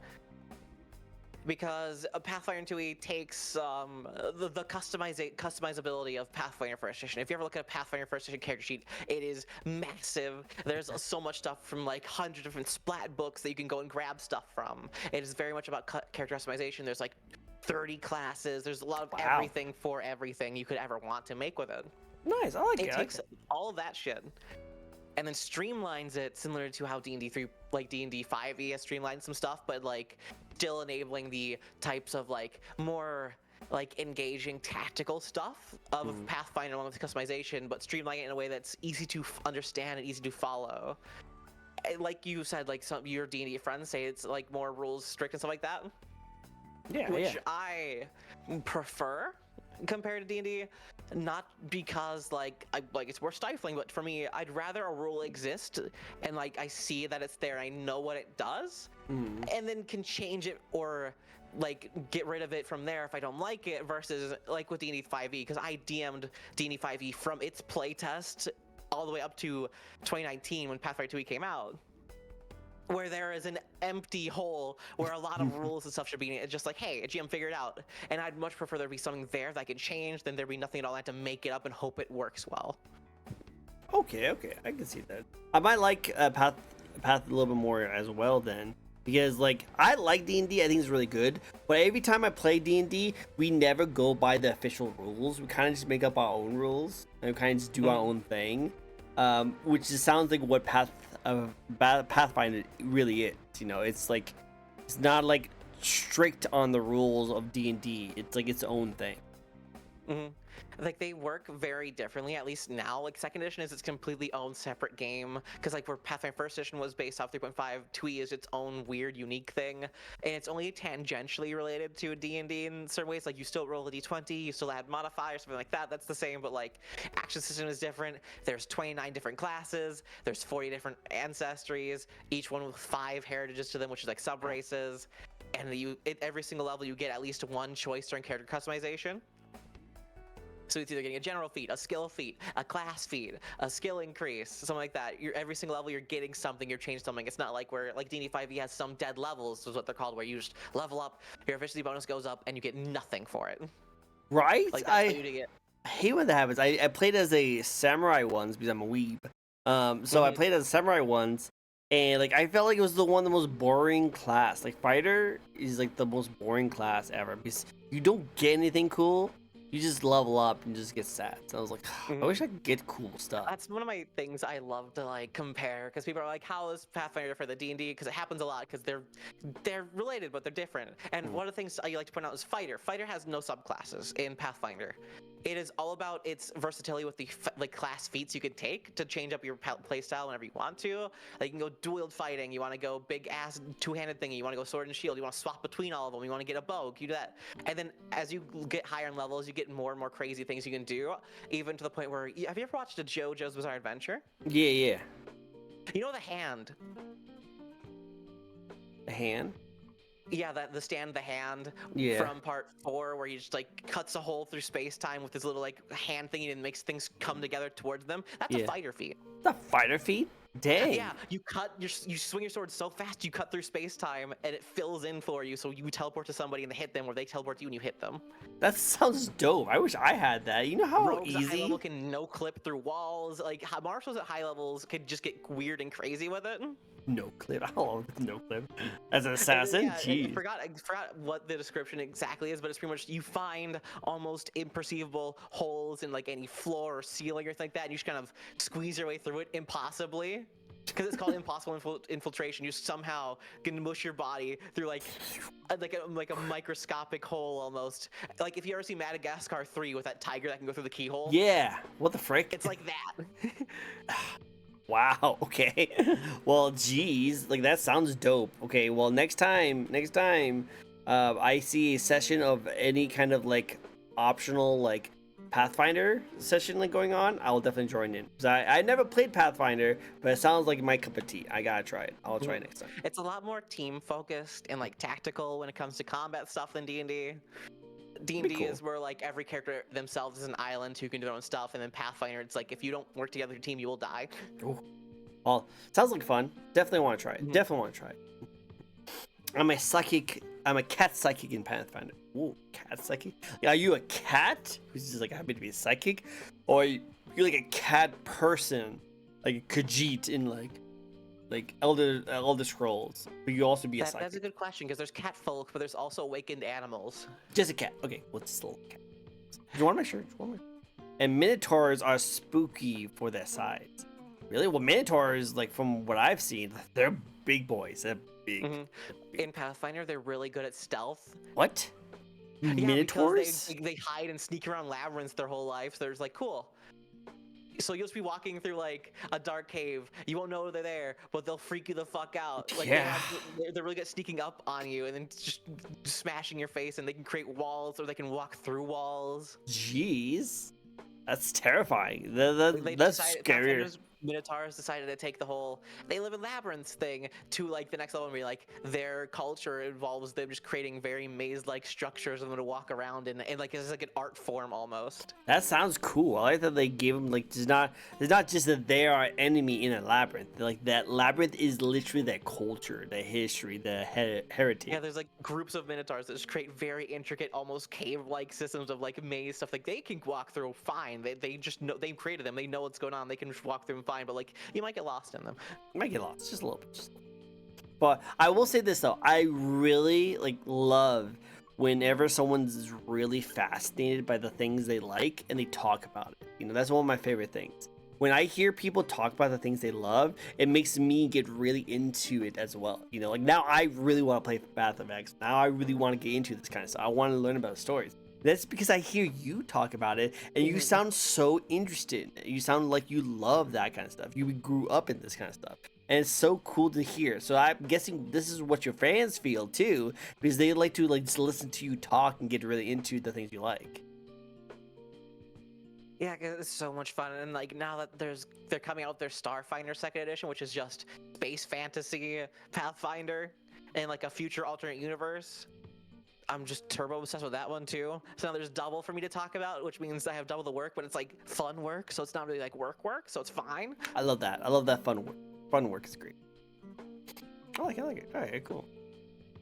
Because Pathfinder 2e takes the customizability of Pathfinder First Edition. If you ever look at a Pathfinder First Edition character sheet, it is massive. There's so much stuff from like 100 different splat books that you can go and grab stuff from. It is very much about character customization. There's like 30 classes. There's a lot of everything for everything you could ever want to make with it. Nice, I like it. It takes all of that shit and then streamlines it similar to how D&D 3, like D&D 5e has streamlined some stuff, but like still enabling the types of like more like engaging tactical stuff of Pathfinder along with customization, but streamlining it in a way that's easy to understand and easy to follow. And like you said, like some your D&D friends say it's like more rules strict and stuff like that. Yeah, which I prefer compared to D&D, not because like it's more stifling, but for me, I'd rather a rule exist and like I see that it's there, I know what it does, and then can change it or like get rid of it from there if I don't like it, versus like with D&D 5e, because I DM'd D&D 5e from its playtest all the way up to 2019 when Pathfinder 2e came out, where there is an empty hole where a lot of rules and stuff should be. It's just like, hey, a GM figured it out. And I'd much prefer there be something there that I can change than there be nothing at all. I have to make it up and hope it works well. Okay, I can see that. I might like Path a little bit more as well then. Because like I like D&D, I think it's really good. But every time I play D&D, we never go by the official rules. We kind of just make up our own rules and we kind of just do our own thing. Which just sounds like what Pathfinder really is. You know, it's like it's not like strict on the rules of D&D. It's like its own thing. Like they work very differently, at least now. Like 2nd edition is its completely own separate game, because like where Pathfinder 1st edition was based off 3.5, 2e is its own weird unique thing, and it's only tangentially related to D&D in certain ways. Like you still roll a d20, you still add modifiers, something like that, that's the same, but like action system is different. There's 29 different classes, there's 40 different ancestries, each one with 5 heritages to them, which is like sub races, and every single level you get at least one choice during character customization. So it's either getting a general feat, a skill feat, a class feat, a skill increase, something like that. Every single level you're getting something, you're changing something. It's not like where like D&D 5e has some dead levels, is what they're called, where you just level up, your efficiency bonus goes up, and you get nothing for it. Right? Like that's what you get. I hate when that happens. I played as a samurai once because I'm a weeb. So I played as a samurai once, and like I felt like it was the most boring class. Like fighter is like the most boring class ever because you don't get anything cool. You just level up and just get sad. So I was like, I wish I could get cool stuff. That's one of my things I love to like compare, because people are like, how is Pathfinder different than D&D? Because it happens a lot, because they're related, but they're different. And one of the things I like to point out is fighter. Fighter has no subclasses in Pathfinder. It is all about its versatility with the like class feats you can take to change up your playstyle whenever you want to. Like you can go dual fighting, you want to go big ass two-handed thingy, you want to go sword and shield, you want to swap between all of them, you want to get a bow, you do that. And then as you get higher in levels, you get more and more crazy things you can do, even to the point where have you ever watched a JoJo's Bizarre Adventure? Yeah. You know the hand? The hand? Yeah, the hand from part 4, where he just like cuts a hole through space-time with his little like hand thingy and makes things come together towards them. That's a fighter feat. The fighter feat? Dang. Yeah, you swing your sword so fast you cut through space-time and it fills in for you, so you teleport to somebody and they hit them, or they teleport to you and you hit them. That sounds dope. I wish I had that. You know how Rogues easy? at high level can no clip through walls. Like marshals at high levels could just get weird and crazy with it. No clip. I love no clip. As an assassin? Jeez. I forgot what the description exactly is, but it's pretty much you find almost imperceivable holes in like any floor or ceiling or anything like that, and you just kind of squeeze your way through it impossibly. Because it's called impossible infiltration. You somehow can mush your body through like a microscopic hole almost. Like if you ever see Madagascar 3 with that tiger that can go through the keyhole. Yeah. What the frick? It's like that. Wow. Okay. Well, geez, like that sounds dope. Okay. Well, next time, I see a session of any kind of like optional like Pathfinder session like going on, I will definitely join in. 'Cause I never played Pathfinder, but it sounds like my cup of tea. I gotta try it. I'll try it next time. It's a lot more team focused and like tactical when it comes to combat stuff than D&D. Be D&D cool. is where like every character themselves is an island who can do their own stuff, and then Pathfinder, it's like if you don't work together as a team, you will die. Ooh. Well, sounds like fun. Definitely want to try it. Mhm. Definitely want to try it. I'm a psychic. I'm a cat psychic in Pathfinder. Ooh, cat psychic. Are you a cat who's just like happy to be a psychic, or are you like a cat person, like a Khajiit in like Elder Scrolls? But you also be a psychic. That's a good question because there's cat folk, but there's also awakened animals. Just a cat. Okay, what's this little cat? Do you want my shirt? And minotaurs are spooky for their size. Really? Well, minotaurs, like from what I've seen, they're big boys. They're big. Mm-hmm. In Pathfinder, they're really good at stealth. What? Yeah, Minotaurs? because they hide and sneak around labyrinths their whole life. So there's like, cool. So you'll just be walking through like a dark cave. You won't know they're there, but they'll freak you the fuck out. Like Yeah. they're really good at sneaking up on you and then just smashing your face. And they can create walls, or they can walk through walls. Jeez. That's terrifying. They That's decided, scarier. Pathfinder's Minotaurs decided to take the whole they live in labyrinths thing to like the next level and be like their culture involves them just creating very maze-like structures for them to walk around in, and like it's like an art form almost. That sounds cool. I like that they gave them like it's not just that they are enemy in a labyrinth. Like that labyrinth is literally their culture, their history, their heritage. Yeah, there's like groups of Minotaurs that just create very intricate, almost cave-like systems of like maze stuff. Like they can walk through fine. They just know they've created them. They know what's going on. They can just walk through them fine. But like you might get lost in them. Might get lost just a little bit. But I will say this though, I really like love whenever someone's really fascinated by the things they like and they talk about it. You know, that's one of my favorite things. When I hear people talk about the things they love, it makes me get really into it as well. You know, like now I really want to play Path of X. Now I really want to get into this kind of stuff. I want to learn about the stories. That's because I hear you talk about it and you sound so interested. You sound like you love that kind of stuff. You grew up in this kind of stuff. And it's so cool to hear. So I'm guessing this is what your fans feel too, because they like to like just listen to you talk and get really into the things you like. Yeah, 'cause it's so much fun, and like now that they're coming out with their Starfinder Second Edition, which is just space fantasy Pathfinder and like a future alternate universe. I'm just turbo obsessed with that one too. So now there's double for me to talk about, which means I have double the work, but it's like fun work, so it's not really like work, so it's fine. I love that. I love that fun work. Fun work is great. I like it. All right, cool.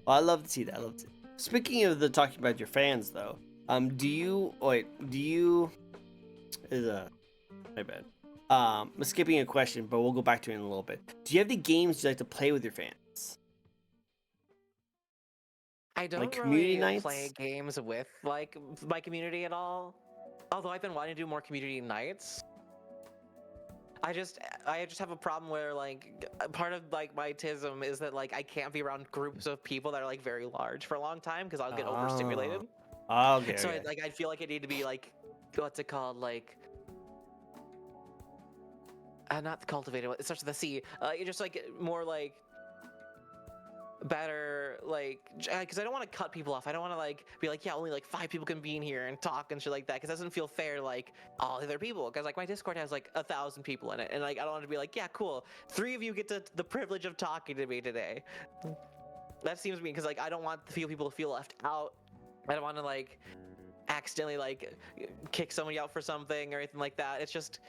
Well, I love to see that. I love to see that. Speaking of the talking about your fans though, do you my bad. I'm skipping a question, but we'll go back to it in a little bit. Do you have the games you like to play with your fans? I don't Like community really nights? play games with like my community at all. Although I've been wanting to do more community nights. I just have a problem where like part of like my tism is that like I can't be around groups of people that are like very large for a long time because I'll get overstimulated. Oh, okay. So Okay. I feel like I need to be like what's it called like not cultivated. It starts with a C. You're just like more like better like because I don't want to cut people off. I don't want to like be like yeah only like 5 people can be in here and talk and shit like that because it doesn't feel fair like all the other people because like my Discord has like 1,000 people in it and like I don't want to be like yeah cool 3 of you get the privilege of talking to me today. That seems mean because like I don't want the few people to feel left out. I don't want to like accidentally like kick somebody out for something or anything like that. It's just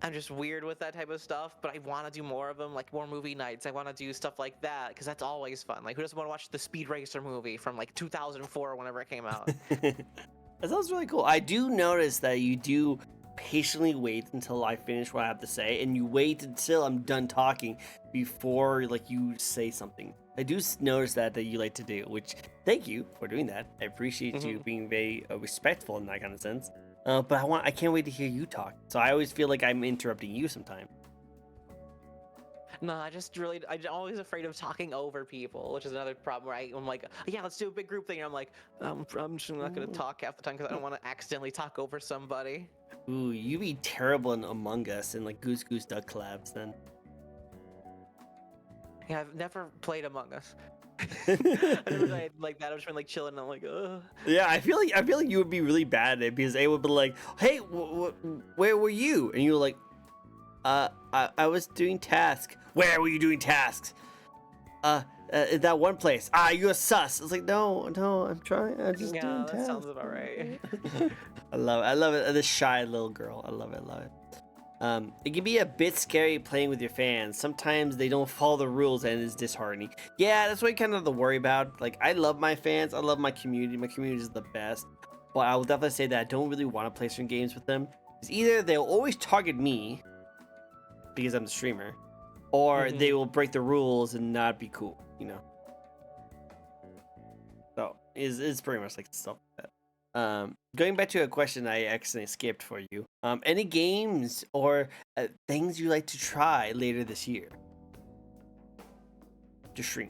I'm just weird with that type of stuff, but I want to do more of them, like more movie nights. I want to do stuff like that because that's always fun. Like, who doesn't want to watch the Speed Racer movie from like 2004 or whenever it came out? That sounds really cool. I do notice that you do patiently wait until I finish what I have to say, and you wait until I'm done talking before like you say something. I do notice that you like to do, which thank you for doing that. I appreciate you being very respectful in that kind of sense. But I can't wait to hear you talk. So I always feel like I'm interrupting you sometimes. No, I'm always afraid of talking over people, which is another problem where I'm like, yeah, let's do a big group thing. And I'm like, I'm just not going to talk half the time because I don't want to accidentally talk over somebody. Ooh, you be terrible in Among Us and like Goose Goose Duck collabs then. Yeah, I've never played Among Us. I never played like that. I've just been like chilling and I'm like, ugh. Yeah, I feel like you would be really bad at it because they would be like, "Hey, where were you?" And you were like, I was doing task. Where were you doing tasks? In that one place. Ah, you're sus." It's like, no, I'm trying. I'm just doing Yeah, that tasks. sounds about right. I love it. I love it. The shy little girl. I love it. I love it. It can be a bit scary playing with your fans. Sometimes they don't follow the rules and it's disheartening. Yeah, that's what you kind of have to worry about. Like, I love my fans. I love my community. My community is the best. But I will definitely say that I don't really want to play certain games with them. Because either they'll always target me because I'm the streamer, or they will break the rules and not be cool, you know? So, it's pretty much like stuff like that. Going back to a question I accidentally skipped for you. Any games or things you like to try later this year to stream?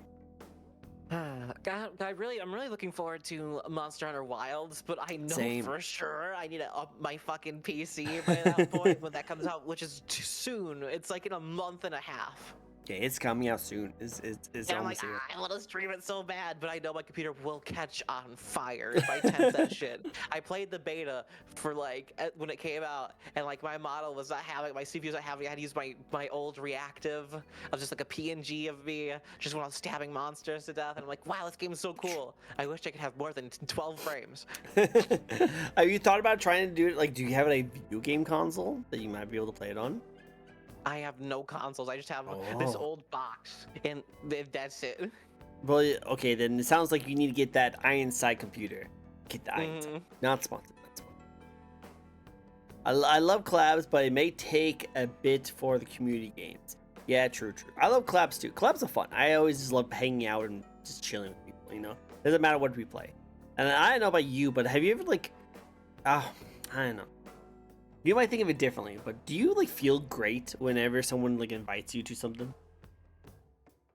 God, I'm really looking forward to Monster Hunter Wilds, but I know Same. for sure I need to up my fucking PC by that point when that comes out, which is too soon. It's like in a month and a half. Yeah, it's coming out soon. It's And I'm like, almost here. I want to stream it so bad, but I know my computer will catch on fire if I tempt that shit. I played the beta for like when it came out, and like my model was not having, my CPU was not having. I had to use my old reactive of just like a PNG of me just when I was stabbing monsters to death, and I'm like, wow, this game is so cool. I wish I could have more than 12 frames. Have you thought about trying to do it? Like, do you have a video game console that you might be able to play it on? I have no consoles. I just have this old box, and that's it. Well, okay, then it sounds like you need to get that Ironside computer. Get the Ironside. Not sponsored. Not sponsored. I love collabs, but it may take a bit for the community games. Yeah, true. I love collabs too. Collabs are fun. I always just love hanging out and just chilling with people, you know? Doesn't matter what we play. And I don't know about you, but have you ever like, I don't know. You might think of it differently, but do you like feel great whenever someone like invites you to something?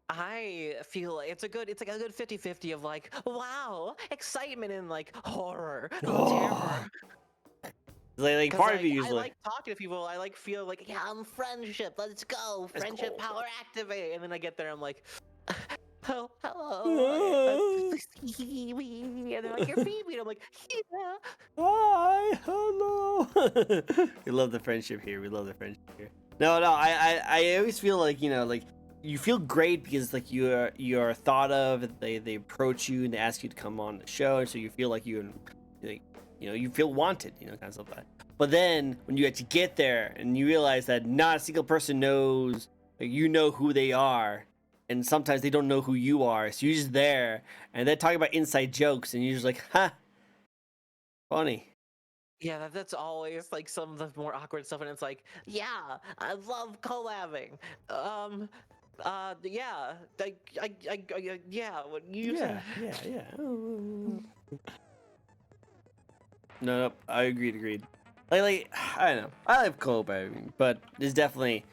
I feel like it's like a good 50-50 of like, wow, excitement and like horror, terror. Like part of you I usually. like talking to people. I like feel like, yeah, I'm friendship. Let's go, friendship power activate. And then I get there, I'm like, hello. And they're like, you're Phoebe. And I'm like, yeah. Hi, hello. We love the friendship here. We love the friendship here. No, I always feel like, you know, like you feel great because like you're thought of. They approach you and they ask you to come on the show, and so you feel like you know, you feel wanted, you know, kind of stuff like that. But then when you actually get there and you realize that not a single person knows, like, you know who they are, and sometimes they don't know who you are, so you're just there and they're talking about inside jokes, and you're just like, ha, funny. Yeah, that's always like some of the more awkward stuff, and it's like, yeah, I love collabing. Yeah, yeah. What you? Yeah. No, I agreed. Like I don't know. I like collabing, but it's definitely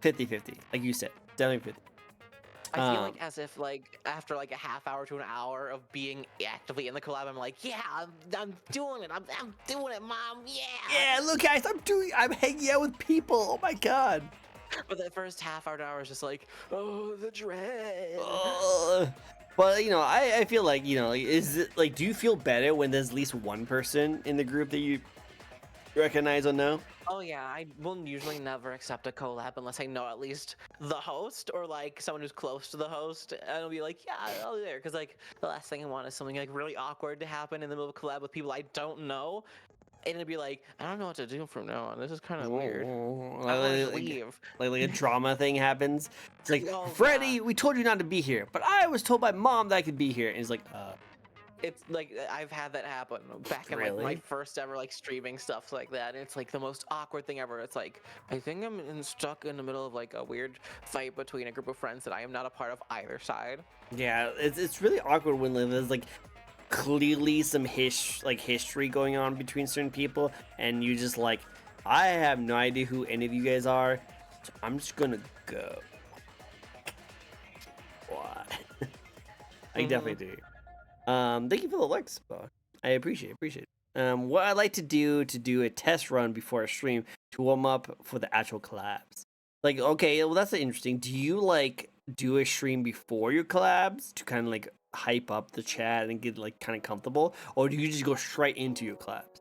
50-50, like you said. Definitely 50. I feel like as if like after like a half hour to an hour of being actively in the collab, I'm like, yeah, I'm doing it. I'm doing it, mom. Yeah. Yeah, look, guys, I'm hanging out with people. Oh my god. But the first half hour to hour is just like, oh, the dread. But you know, I feel like, you know, is it like, do you feel better when there's at least one person in the group that you recognize or know? Oh yeah, I will usually never accept a collab unless I know at least the host or like someone who's close to the host, and I'll be like, yeah, I'll be there, because like the last thing I want is something like really awkward to happen in the middle of a collab with people I don't know, and it'd be like, I don't know what to do from now on. This is kind of weird. I want to leave. Like a drama thing happens. It's like, Oh, Freddie, God. we told you not to be here, but I was told by mom that I could be here. And it's like, It's like I've had that happen back in like my Really? first ever like streaming stuff like that, and it's like the most awkward thing ever. It's like I think stuck in the middle of like a weird fight between a group of friends that I am not a part of either side. yeah, it's really awkward when there's like clearly some history going on between certain people, and you just like, I have no idea who any of you guys are. So I'm just gonna go. What? I definitely do. Thank you for the likes, bro. I appreciate it. What I like to do a test run before a stream to warm up for the actual collabs. Like, okay, well that's interesting. Do you like do a stream before your collabs to kind of like hype up the chat and get like kind of comfortable, or do you just go straight into your collabs?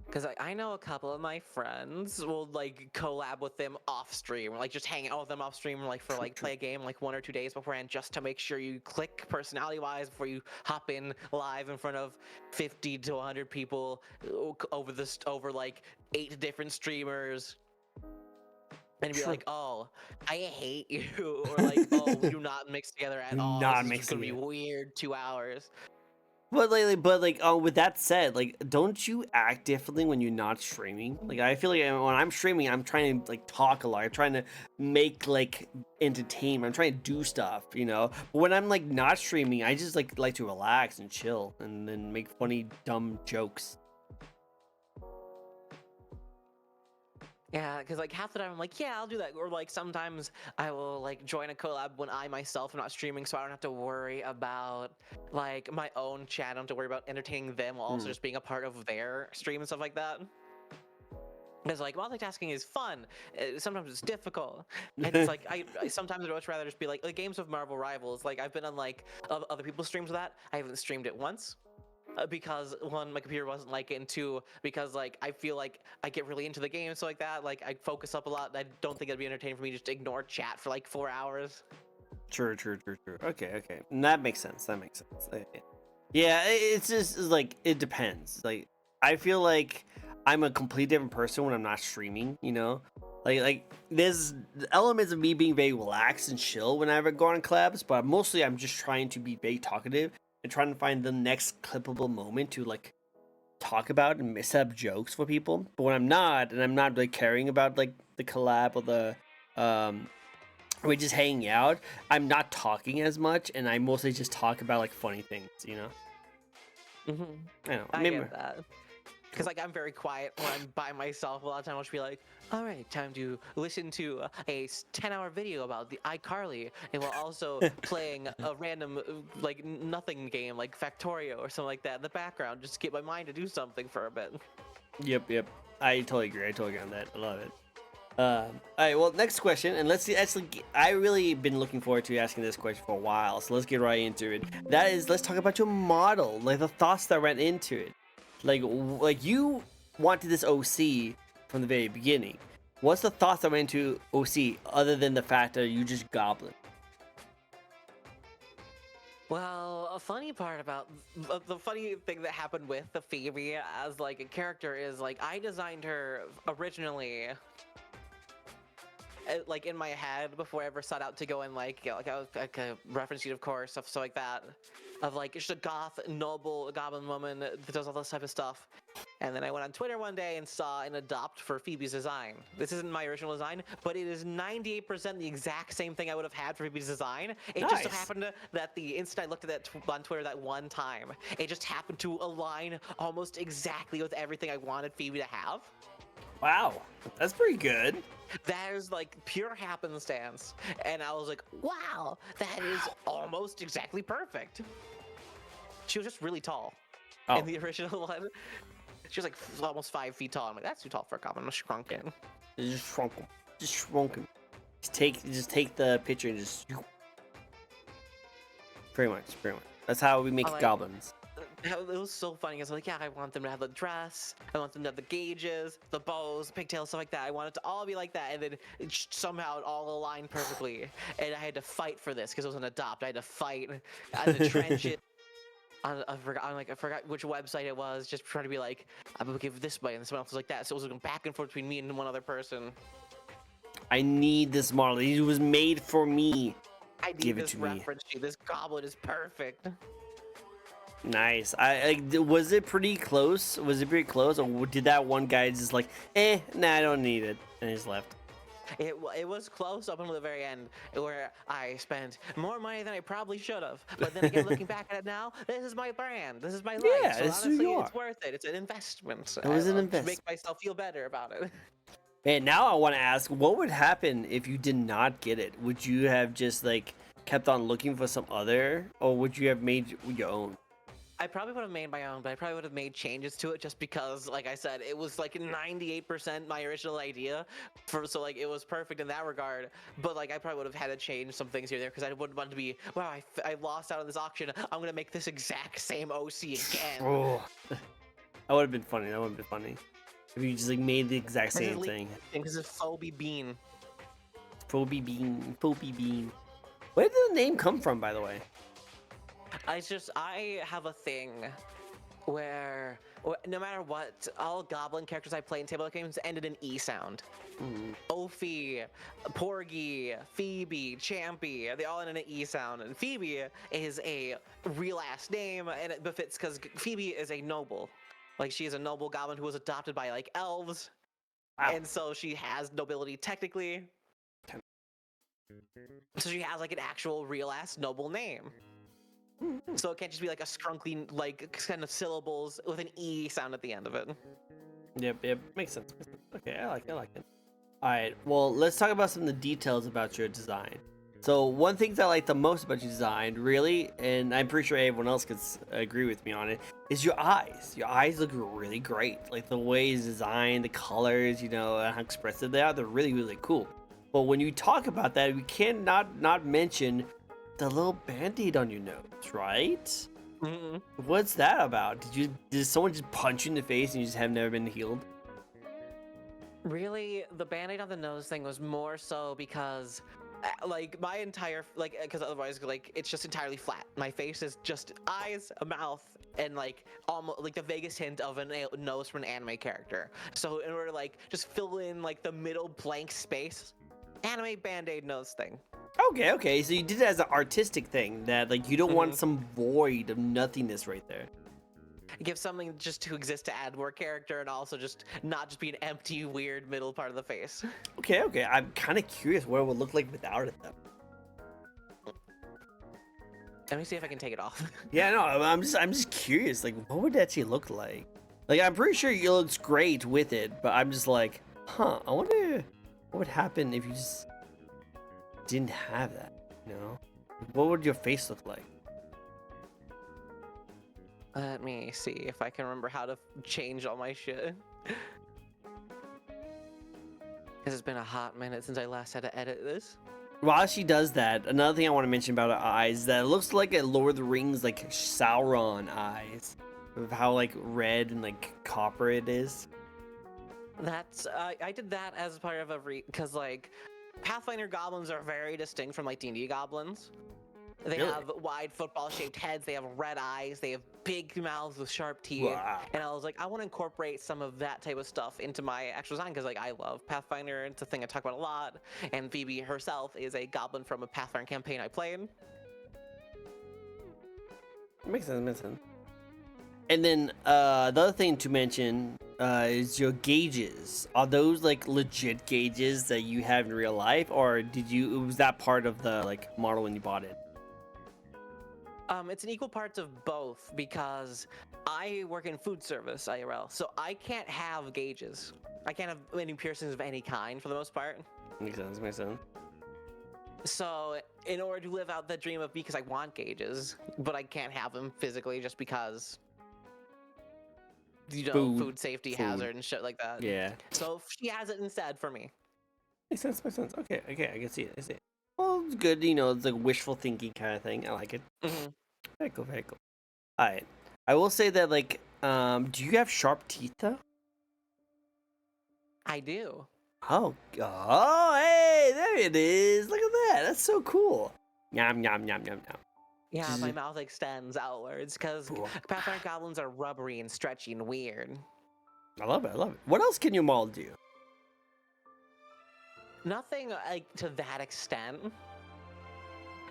Because I know a couple of my friends will like collab with them off stream, like just hang out with them off stream, like for like play a game like 1 or 2 days beforehand, just to make sure you click personality wise before you hop in live in front of 50 to 100 people over like 8 different streamers. And be like, oh, I hate you, or like, oh, we do not mix together at Do all. not This is mix gonna be together. weird 2 hours. With that said, like, don't you act differently when you're not streaming? Like, I feel like when I'm streaming, I'm trying to like talk a lot. I'm trying to make like entertain. I'm trying to do stuff, you know. But when I'm like not streaming, I just like to relax and chill, and then make funny, dumb jokes. Yeah, because like half the time I'm like, yeah, I'll do that. Or like sometimes I will like join a collab when I myself am not streaming, so I don't have to worry about like my own chat. I don't have to worry about entertaining them while also just being a part of their stream and stuff like that. Because like multitasking is fun. Sometimes it's difficult, and it's like I sometimes I'd much rather just be like games of Marvel Rivals. Like I've been on like other people's streams of that. I haven't streamed it once. Because one, my computer wasn't like it, and two, because like I feel like I get really into the game, so like that, like I focus up a lot. I don't think it'd be entertaining for me just to ignore chat for like 4 hours. True. Okay. And that makes sense. Yeah, it's just it's like it depends. Like I feel like I'm a completely different person when I'm not streaming. You know, like there's elements of me being very relaxed and chill whenever I go on collabs, but mostly I'm just trying to be very talkative and trying to find the next clippable moment to like talk about and set up jokes for people. But when I'm not, and I'm not like caring about like the collab or the um we're just hanging out, I'm not talking as much, and I mostly just talk about like funny things, you know. Mm-hmm. I know. I Maybe. get that. Because like I'm very quiet when I'm by myself. A lot of time I'll just be like, all right, time to listen to a 10-hour video about the iCarly, and while also playing a random like nothing game like Factorio or something like that in the background, just to get my mind to do something for a bit. Yep. I totally agree on that. I love it. All right. Well, next question, and let's see. Actually, I really been looking forward to asking this question for a while, so let's get right into it. That is, let's talk about your model, like the thoughts that went into it. Like you wanted this OC from the very beginning. What's the thoughts that went into OC other than the fact that you just goblin? Well, a funny part about the funny thing that happened with the Phoebe as like a character is like I designed her originally like in my head before I ever set out to go in like like a reference sheet, of course, stuff so like that, of like just a goth noble goblin woman that does all this type of stuff. And then I went on Twitter one day and saw an adopt for Phoebe's design. This isn't my original design, but it is 98% the exact same thing I would have had for Phoebe's design. It just so Nice. happened that the instant I looked at that on Twitter that one time, it just happened to align almost exactly with everything I wanted Phoebe to have. Wow, that's pretty good. That is like pure happenstance. And I was like, wow, that is almost exactly perfect. She was just really tall in the original one. She was like almost 5 feet tall. I'm like, that's too tall for a goblin. I'm shrunk in. Just shrunk him. Just take the picture and just. Pretty much. That's how we make like, goblins. It was so funny. I was like, yeah, I want them to have the dress. I want them to have the gauges, the bows, pigtails, stuff like that. I want it to all be like that. And then somehow it all aligned perfectly. And I had to fight for this because it was an adopt. I had to fight in the trenches. I forgot which website it was. Just trying to be like, I'm gonna give this way, and someone else was like that. So it was going back and forth between me and one other person. I need this model. It was made for me. I need this reference sheet. This goblin is perfect. Nice. Was it pretty close? Or did that one guy just like, nah, I don't need it, and he just left? It was close up until the very end, where I spent more money than I probably should have. But then again, looking back at it now, this is my brand. This is my life. Yeah, so it's honestly, who you it's are. worth it. It's an investment. It was an To investment. make myself feel better about it. And now I want to ask, what would happen if you did not get it? Would you have just like kept on looking for some other, or would you have made your own? I probably would have made my own, but I probably would have made changes to it just because, like I said, it was like 98% my original idea. So like it was perfect in that regard. But like I probably would have had to change some things here and there because I wouldn't want to be, wow, I lost out on this auction. I'm gonna make this exact same OC again. Oh, that would have been funny. That would have been funny if you just like made the exact same thing. Because it's Phoebe Bean. Phoebe Bean, Phoebe Bean. Where did the name come from, by the way? I have a thing where no matter what, all goblin characters I play in tabletop games ended in E sound. Ophi, Porgy, Phoebe, Champy, they all end in an E sound. And Phoebe is a real ass name, and it befits because Phoebe is a noble. Like, she is a noble goblin who was adopted by like elves. Wow. And so she has nobility technically. So she has like an actual real ass noble name. So it can't just be like a scrunkly, like kind of syllables with an E sound at the end of it. Yep, makes sense. Okay, I like it. All right, well, let's talk about some of the details about your design. So one thing that I like the most about your design, really, and I'm pretty sure everyone else could agree with me on it, is your eyes. Your eyes look really great. Like the way it's designed, the colors, and how expressive they are, they're really, really cool. But when you talk about that, we cannot not mention the little band-aid on your nose, right? Mm-hmm. What's that about? Did someone just punch you in the face and you just have never been healed? Really, the band-aid on the nose thing was more so because like my entire because otherwise like it's just entirely flat. My face is just eyes, a mouth, and like almost like the vaguest hint of a nose from an anime character. So in order to like just fill in like the middle blank space, anime band-aid nose thing. Okay. So you did it as an artistic thing that like you don't want some void of nothingness right there. Give something just to exist to add more character and also just not just be an empty, weird middle part of the face. Okay. I'm kind of curious what it would look like without it though. Let me see if I can take it off. Yeah, no, I'm just curious. Like, what would that actually look like? Like, I'm pretty sure it looks great with it, but I'm just like, I wonder what would happen if you just didn't have that. What would your face look like? Let me see if I can remember how to change all my shit. Because it's been a hot minute since I last had to edit this. While she does that, another thing I want to mention about her eyes is that it looks like a Lord of the Rings, like Sauron eyes. Of how like red and like copper it is. That's I did that as part of because like Pathfinder goblins are very distinct from like D&D goblins. They Really? have wide football-shaped heads. They have red eyes. They have big mouths with sharp teeth. Wow. And I was like, I want to incorporate some of that type of stuff into my actual design because, like, I love Pathfinder. It's a thing I talk about a lot. And Phoebe herself is a goblin from a Pathfinder campaign I played. Makes sense. And then the other thing to mention is your gauges. Are those like legit gauges that you have in real life, or was that part of the like model when you bought it? It's an equal parts of both because I work in food service IRL, so I can't have gauges. I can't have any piercings of any kind for the most part. Makes sense. So in order to live out the dream of me, because I want gauges, but I can't have them physically just because, food safety hazard and shit like that. Yeah. So she has it instead for me. Makes sense. Okay, I can see it. Well, it's good, it's like wishful thinking kind of thing. I like it. Mm-hmm. Very cool. All right. I will say that, like, do you have sharp teeth, though? I do. Oh, hey, there it is. Look at that. That's so cool. Yum. Yeah, my mouth extends outwards because Pathfinder goblins are rubbery and stretchy and weird. I love it. What else can your model do? Nothing like to that extent.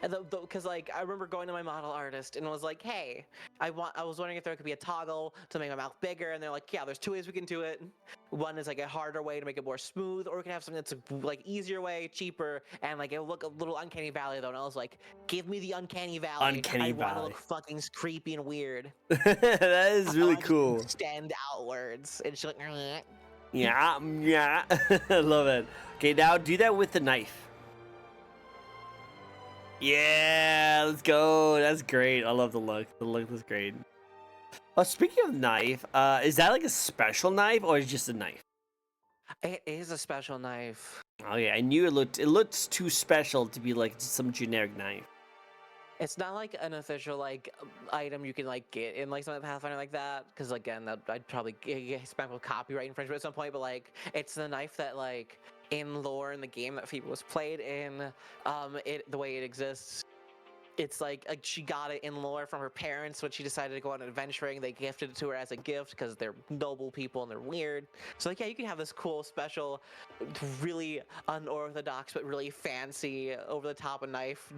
And because like I remember going to my model artist and was like, hey, I was wondering if there could be a toggle to make my mouth bigger, and they're like, yeah, there's two ways we can do it. One is like a harder way to make it more smooth, or we can have something that's like easier way, cheaper, and like it'll look a little uncanny valley though. And I was like, give me the uncanny valley. I want to look fucking creepy and weird. That is really cool. Stand outwards, and she's like, Yeah, yeah. I love it. Okay, now do that with the knife. Yeah, let's go. That's great. I love the look. The look is great. Oh, speaking of knife, is that like a special knife or is it just a knife? It is a special knife. Oh yeah, I knew it looks too special to be like just some generic knife. It's not like an official like item you can like get in like something Pathfinder like that, because again, I'd probably get smacked with copyright infringement at some point. But like, it's the knife that like in lore in the game that Phoebe was played in, it the way it exists. It's like she got it in lore from her parents when she decided to go on adventuring. They gifted it to her as a gift because they're noble people and they're weird. So like, yeah, you can have this cool, special, really unorthodox but really fancy, over the top of knife.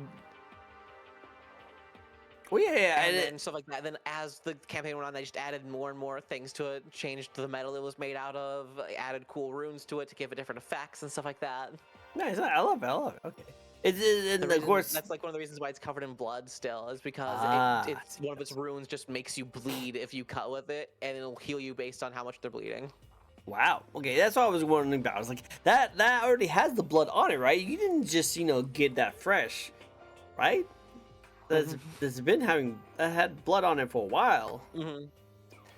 Oh yeah, And then stuff like that. Then as the campaign went on, they just added more and more things to it, changed the metal it was made out of, added cool runes to it to give it different effects and stuff like that. nice. I love it. I love it. Okay. And of Reason, course. that's like one of the reasons why it's covered in blood still, is because it's one of its runes just makes you bleed if you cut with it, and it'll heal you based on how much they're bleeding. Wow. Okay, that's what I was wondering about. I was like, that already has the blood on it, right? You didn't just get that fresh, right? That's been having that had blood on it for a while. Mm-hmm.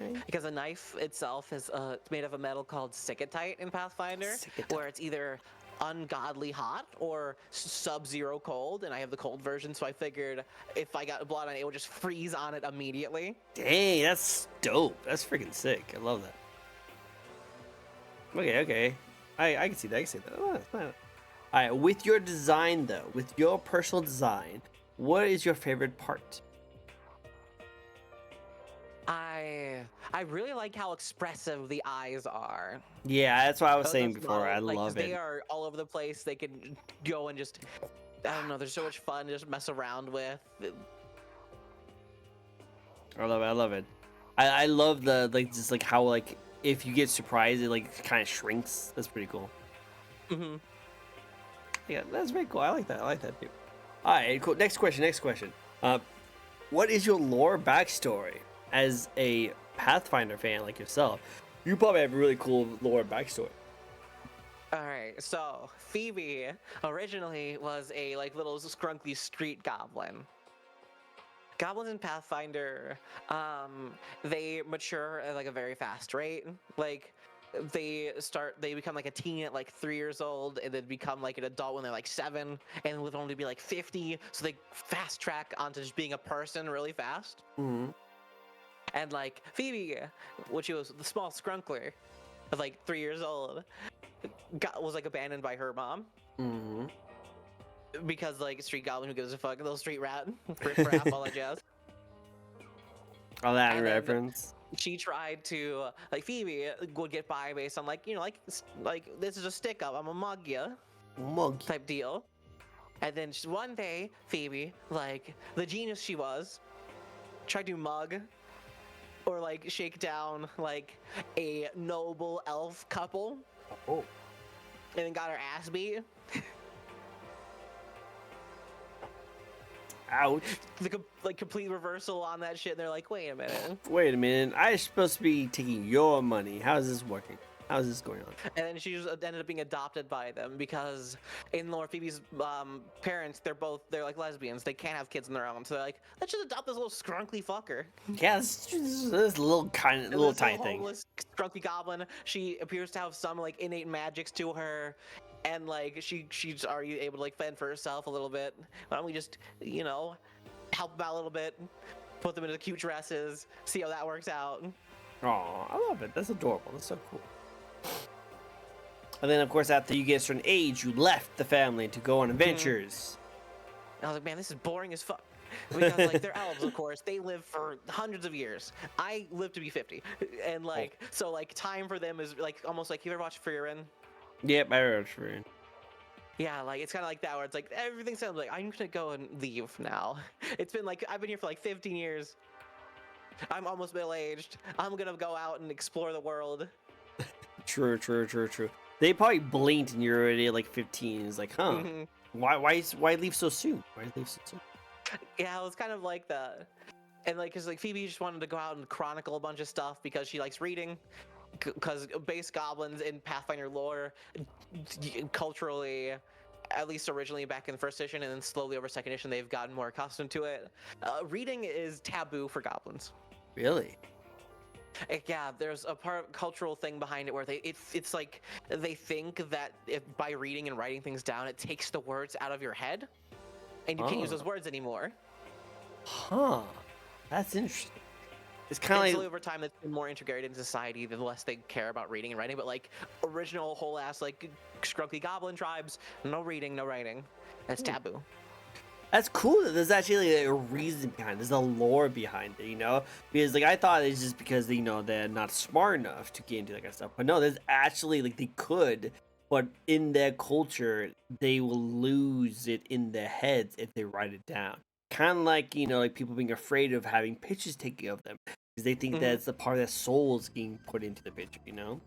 Okay. Because the knife itself is it's made of a metal called Sicketite in Pathfinder, where it's either ungodly hot or sub-zero cold, and I have the cold version, so I figured if I got blood on it, it would just freeze on it immediately. Dang, that's dope. That's freaking sick. I love that. Okay. I can see that. I can see that. Oh, that's nice. All right, with your design though, with your personal design, what is your favorite part? I really like how expressive the eyes are. Yeah, that's what I was saying Those before. I models, like, 'cause love they it. are all over the place. They can go and just, I don't know, they're so much fun to just mess around with. I love it. I love it. I love the just like how like if you get surprised, it like kind of shrinks. That's pretty cool. Mm-hmm. Yeah, that's very cool. I like that. I like that too. All right, cool. Next question. Next question. What is your lore backstory as a Pathfinder fan like yourself? You probably have a really cool lore backstory. All right, so Phoebe originally was a like little scrunkly street goblin. Goblins in Pathfinder, they mature at like a very fast rate. Like they become like a teen at like 3 years old, and then become like an adult when they're like 7, and would only be like 50. So they fast track onto just being a person really fast. Mm-hmm. And like Phoebe, which was the small skrunkler of like 3 years old, was like abandoned by her mom. Mm-hmm. Because like street goblin, who gives a fuck, little street rat, rip rap, all that jazz. All that And then reference. she tried to like Phoebe would get by based on like like this is a stick up, I'm a mug ya Monkey. type deal. And then one day Phoebe, like the genius she was, tried to mug or like shake down like a noble elf couple. Oh. And then got her ass beat. Ouch. The like complete reversal on that shit. And they're like, wait a minute. Wait a minute. I'm supposed to be taking your money. How is this working? How is this going on? And then she just ended up being adopted by them because in lore, Phoebe's parents, they're like lesbians. They can't have kids on their own. So they're like, let's just adopt this little scrunkly fucker. Yeah, this little tiny thing. Homeless, scrunky goblin. She appears to have some like innate magics to her. And like she's already able to like fend for herself a little bit. Why don't we just, help them out a little bit, put them into cute dresses, see how that works out. Oh, I love it. That's adorable. That's so cool. And then, of course, after you get a certain age, you left the family to go on adventures. And I was like, man, this is boring as fuck. Because like they're elves, of course. They live for hundreds of years. I live to be 50, and like so like time for them is like almost like, you ever watched Frieren? Yep, I remember Frieren. Yeah, like it's kind of like that, where it's like everything sounds like I'm gonna go and leave now. It's been like I've been here for like 15 years. I'm almost middle-aged. I'm gonna go out and explore the world. True. They probably blinked and you're already like 15. It's like, huh? Mhm. Why leave so soon? Yeah, it was kind of like that. And like, cause like Phoebe just wanted to go out and chronicle a bunch of stuff because she likes reading. because base goblins in Pathfinder lore, culturally, at least originally back in the first edition, and then slowly over second edition, they've gotten more accustomed to it. Reading is taboo for goblins. Really? Yeah, there's a cultural thing behind it where it's like they think that if by reading and writing things down, it takes the words out of your head, and you can't use those words anymore. Huh. That's interesting. It's kind And of slowly like over time, it's been more integrated in society the less they care about reading and writing. But like original whole ass like scrunkly goblin tribes, no reading, no writing. That's taboo. that's cool that there's actually like, a reason behind it. There's a lore behind it, you know? Because like I thought it's just because you know they're not smart enough to get into that kind of stuff. But no, there's actually like they could, but in their culture, they will lose it in their heads if they write it down. Kind of like, you know, like people being afraid of having pictures taken of them because they think that's the part of their souls being put into the picture, you know?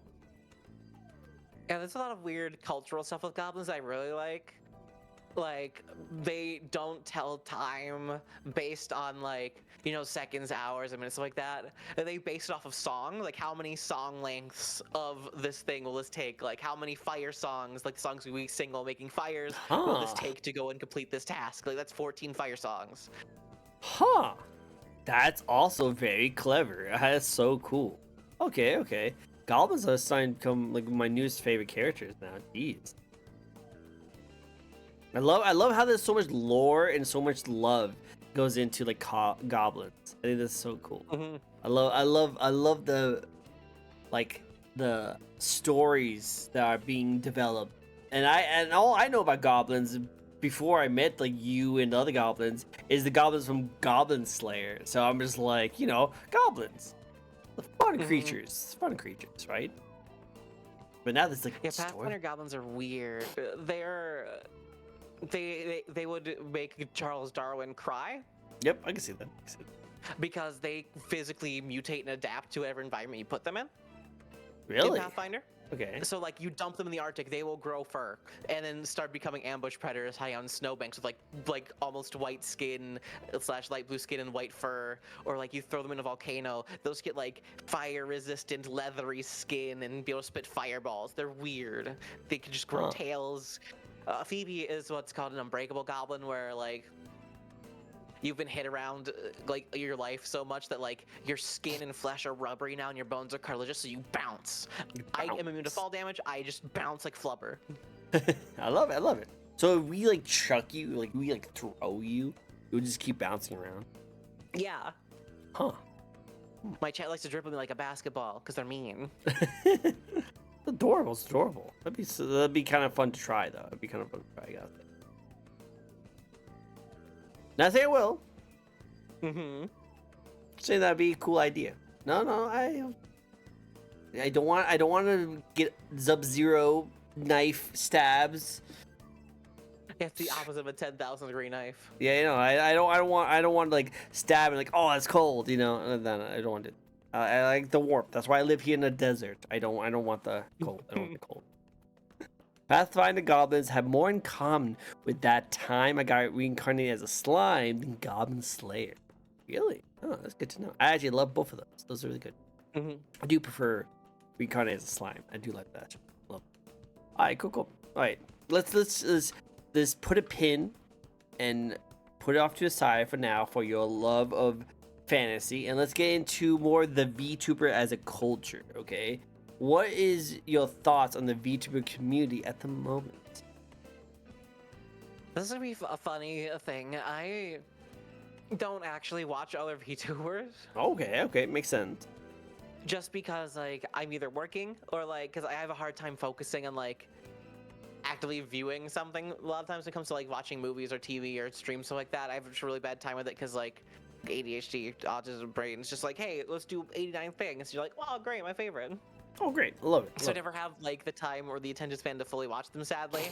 Yeah, there's a lot of weird cultural stuff with goblins I really like. Like they don't tell time based on like seconds, hours, and minutes, stuff like that. They base it off of song, like how many song lengths of this thing will this take? Like how many fire songs, like songs we sing while making fires, will this Huh. take to go and complete this task? Like that's 14 fire songs. Huh. That's also very clever. That's so cool. Okay, okay. Goblins are starting to become like my newest favorite characters now. Jeez. I love how there's so much lore and so much love goes into like goblins. I think that's so cool. I love the like the stories that are being developed. And all I know about goblins before I met like you and the other goblins is the goblins from Goblin Slayer. So I'm just like, you know, goblins. The fun creatures, right? But now there's like Yeah, story. Pathfinder goblins are weird. They would make Charles Darwin cry Yep, I can see that. because they physically mutate and adapt to whatever environment you put them in Really? Pathfinder. Okay. So like you dump them in the Arctic, they will grow fur and then start becoming ambush predators high on snowbanks with like almost white skin / light blue skin and white fur. Or like you throw them in a volcano, those get like fire resistant leathery skin and be able to spit fireballs. They're weird. They can just grow tails. Phoebe is what's called an unbreakable goblin, where like you've been hit around like your life so much that like your skin and flesh are rubbery now and your bones are cartilaginous, so you bounce. I am immune to fall damage. I just bounce like flubber. I love it. I love it. So if we like chuck you, like we like throw you, you'll just keep bouncing around. Yeah. Huh. My chat likes to dribble me like a basketball because they're mean. Adorable. It's adorable. That'd be kind of fun to try though. It'd be kind of fun to try. I gotta say. Not say I will. Say that'd be a cool idea. No, I don't want to get Sub-Zero knife stabs. It's the opposite of a 10,000 degree knife. Yeah, you know, I don't want to like stab and like, oh, that's cold, you know. No, I don't want it. I like the warmth. That's why I live here in the desert. I don't want the cold. I don't want the cold. Pathfinder goblins have more in common with that time I got reincarnated as a slime than Goblin Slayer. Really? Oh, that's good to know. I actually love both of those. Those are really good. I do prefer reincarnated as a slime. I do like that. Love it. All right, cool. All right, let's put a pin and put it off to the side for now for your love of fantasy, and let's get into more the VTuber as a culture. Okay. What is your thoughts on the VTuber community at the moment? This is gonna be a funny thing. I don't actually watch other VTubers. Okay, makes sense. Just because like I'm either working or like because I have a hard time focusing on like actively viewing something. A lot of times when it comes to like watching movies or TV or streams, stuff like that, I have a really bad time with it because like ADHD, autism brain, it's just like, hey, let's do 89 things. You're like, wow, great, my favorite. Oh, great. I love it. So I never have like the time or the attention span to fully watch them, sadly.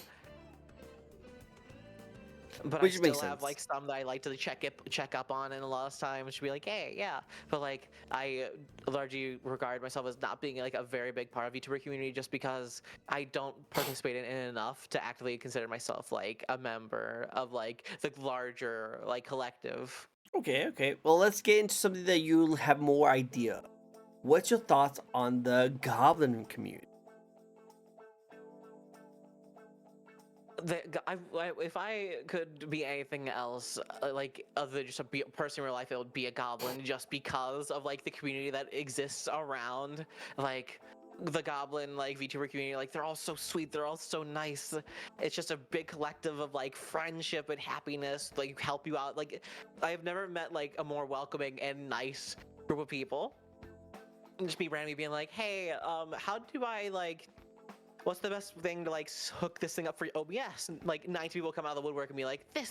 But Which I makes still have sense. like some that I like to check up on, and a lot of times be like, hey, yeah. But like I largely regard myself as not being like a very big part of VTuber community, just because I don't participate in it enough to actively consider myself like a member of like the larger like collective. Okay. Well, let's get into something that you have more idea. what's your thoughts on the goblin community? If I could be anything else, like other than just a person in real life, it would be a goblin, just because of like the community that exists around, like the goblin like VTuber community. Like they're all so sweet, they're all so nice. It's just a big collective of like friendship and happiness. Like help you out. Like I've never met like a more welcoming and nice group of people. And just be randomly being like, hey, how do I like what's the best thing to like hook this thing up for OBS? And, like 90 people come out of the woodwork and be like, this.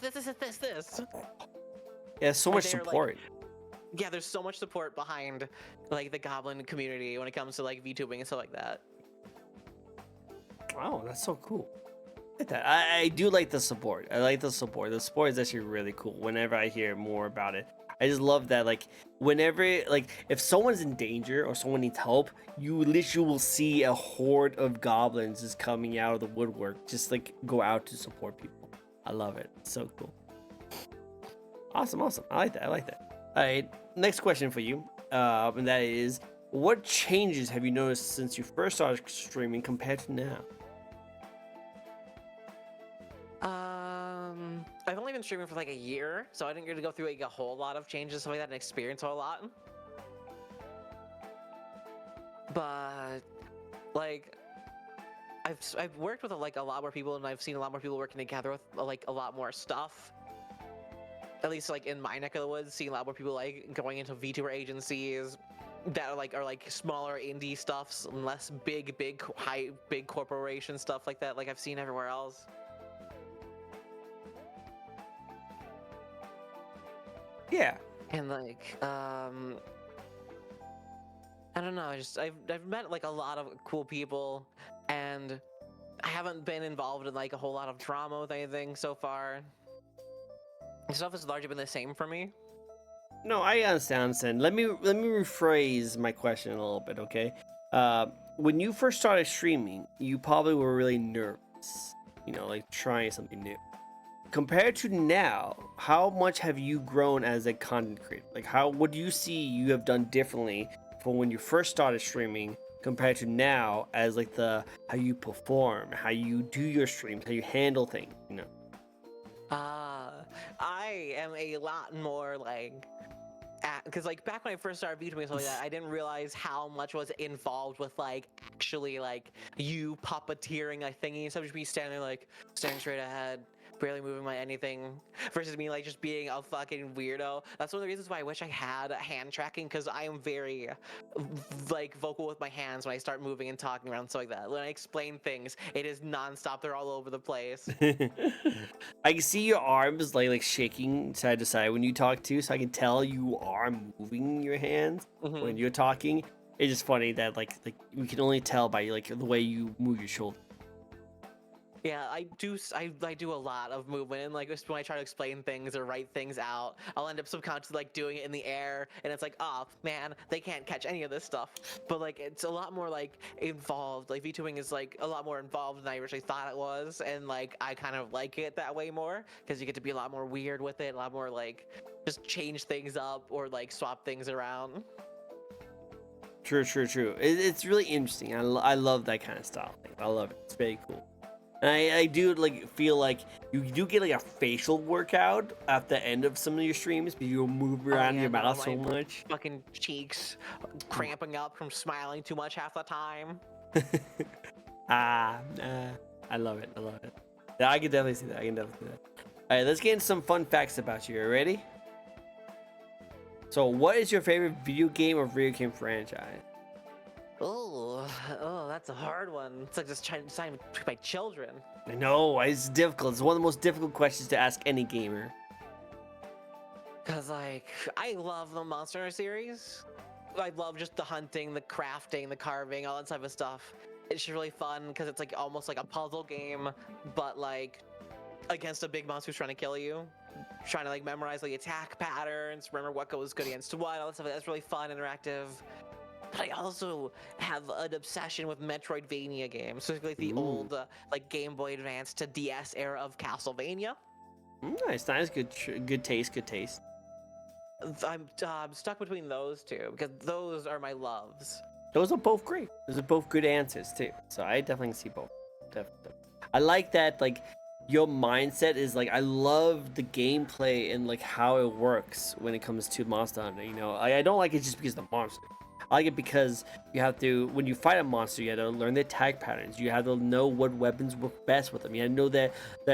Yeah, so And much they're like, support. yeah, there's so much support behind like the goblin community when it comes to like VTubing and stuff like that. Wow, that's so cool. I like that. I do like the support. I like the support. The support is actually really cool. Whenever I hear more about it, I just love that. Like whenever, like if someone's in danger or someone needs help, you literally will see a horde of goblins just coming out of the woodwork, just like go out to support people. I love it. It's so cool. Awesome. I like that. All right, next question for you, and that is, what changes have you noticed since you first started streaming compared to now? I've only been streaming for like a year, so I didn't get to go through like a whole lot of changes, stuff like that, and experience a whole lot. But like, I've worked with like a lot more people, and I've seen a lot more people working together with like a lot more stuff. At least like in my neck of the woods, seeing a lot more people like going into VTuber agencies that are like smaller indie stuffs and less big corporation stuff like that. Like I've seen everywhere else. Yeah. And like, I don't know. I've met like a lot of cool people, and I haven't been involved in like a whole lot of drama with anything so far. Stuff has largely been the same for me. No, I understand. Let me rephrase my question a little bit, okay? When you first started streaming, you probably were really nervous, like trying something new. Compared to now, how much have you grown as a content creator? Like, what do you see you have done differently from when you first started streaming compared to now, as like how you perform, how you do your streams, how you handle things, I am a lot more like, because like back when I first started VTubing and stuff like that, I didn't realize how much was involved with like actually like you puppeteering a thingy instead of just me standing straight ahead, barely moving my anything, versus me like just being a fucking weirdo. That's one of the reasons why I wish I had hand tracking, because I am very like vocal with my hands when I start moving and talking around stuff like that. When I explain things, it is nonstop. They're all over the place. I can see your arms like shaking side to side when you talk too, so I can tell you are moving your hands when you're talking. It's just funny that like we can only tell by like the way you move your shoulder. Yeah, I do a lot of movement, and like when I try to explain things or write things out, I'll end up subconsciously like doing it in the air, and it's like, oh man, they can't catch any of this stuff. But like it's a lot more like involved. Like VTubing is like a lot more involved than I originally thought it was, and like I kind of like it that way more, because you get to be a lot more weird with it, a lot more like just change things up or like swap things around. True. It's really interesting. I love that kind of style. I love it. It's very cool. And I do like feel like you do get like a facial workout at the end of some of your streams, because you move around your mouth so much. Fucking cheeks cramping up from smiling too much half the time. I love it. Yeah, I can definitely see that. All right, let's get into some fun facts about you. Are you ready? So, what is your favorite video game or video game franchise? Oh, that's a hard one. It's like just trying to decide between my children. I know, it's difficult. It's one of the most difficult questions to ask any gamer. Cause like, I love the Monster Hunter series. I love just the hunting, the crafting, the carving, all that type of stuff. It's really fun because it's like almost like a puzzle game, but like against a big monster who's trying to kill you. Trying to like memorize the attack patterns, remember what goes good against what, all that stuff. That's really fun, interactive. But I also have an obsession with Metroidvania games, specifically the old like Game Boy Advance to DS era of Castlevania. Nice. Good taste. I'm stuck between those two because those are my loves. Those are both great. Those are both good answers too. So I definitely see both. Definitely. I like that. Like your mindset is like I love the gameplay and like how it works when it comes to Monster Hunter. You know, I don't like it just because of the monster. I like it because you have to, when you fight a monster, you have to learn the attack patterns. You have to know what weapons work best with them. You have to know the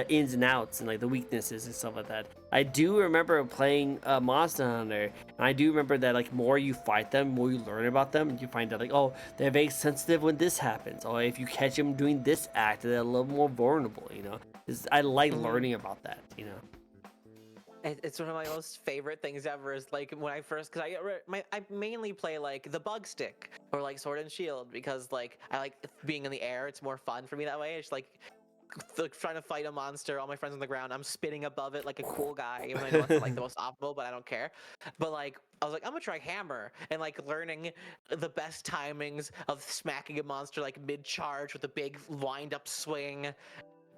ins and outs and like the weaknesses and stuff like that. I do remember playing Monster Hunter, and I do remember that like more you fight them, more you learn about them, you find out like, oh, they're very sensitive when this happens. Or if you catch them doing this act, they're a little more vulnerable. You know, I like learning about that. You know. It's one of my most favorite things ever. Is like when I first, because I mainly play like the bug stick or like sword and shield because like I like being in the air. It's more fun for me that way. It's like trying to fight a monster. All my friends on the ground. I'm spitting above it like a cool guy. Even though I know it's not like the most optimal, but I don't care. But like I was like, I'm gonna try hammer and like learning the best timings of smacking a monster like mid charge with a big wind up swing,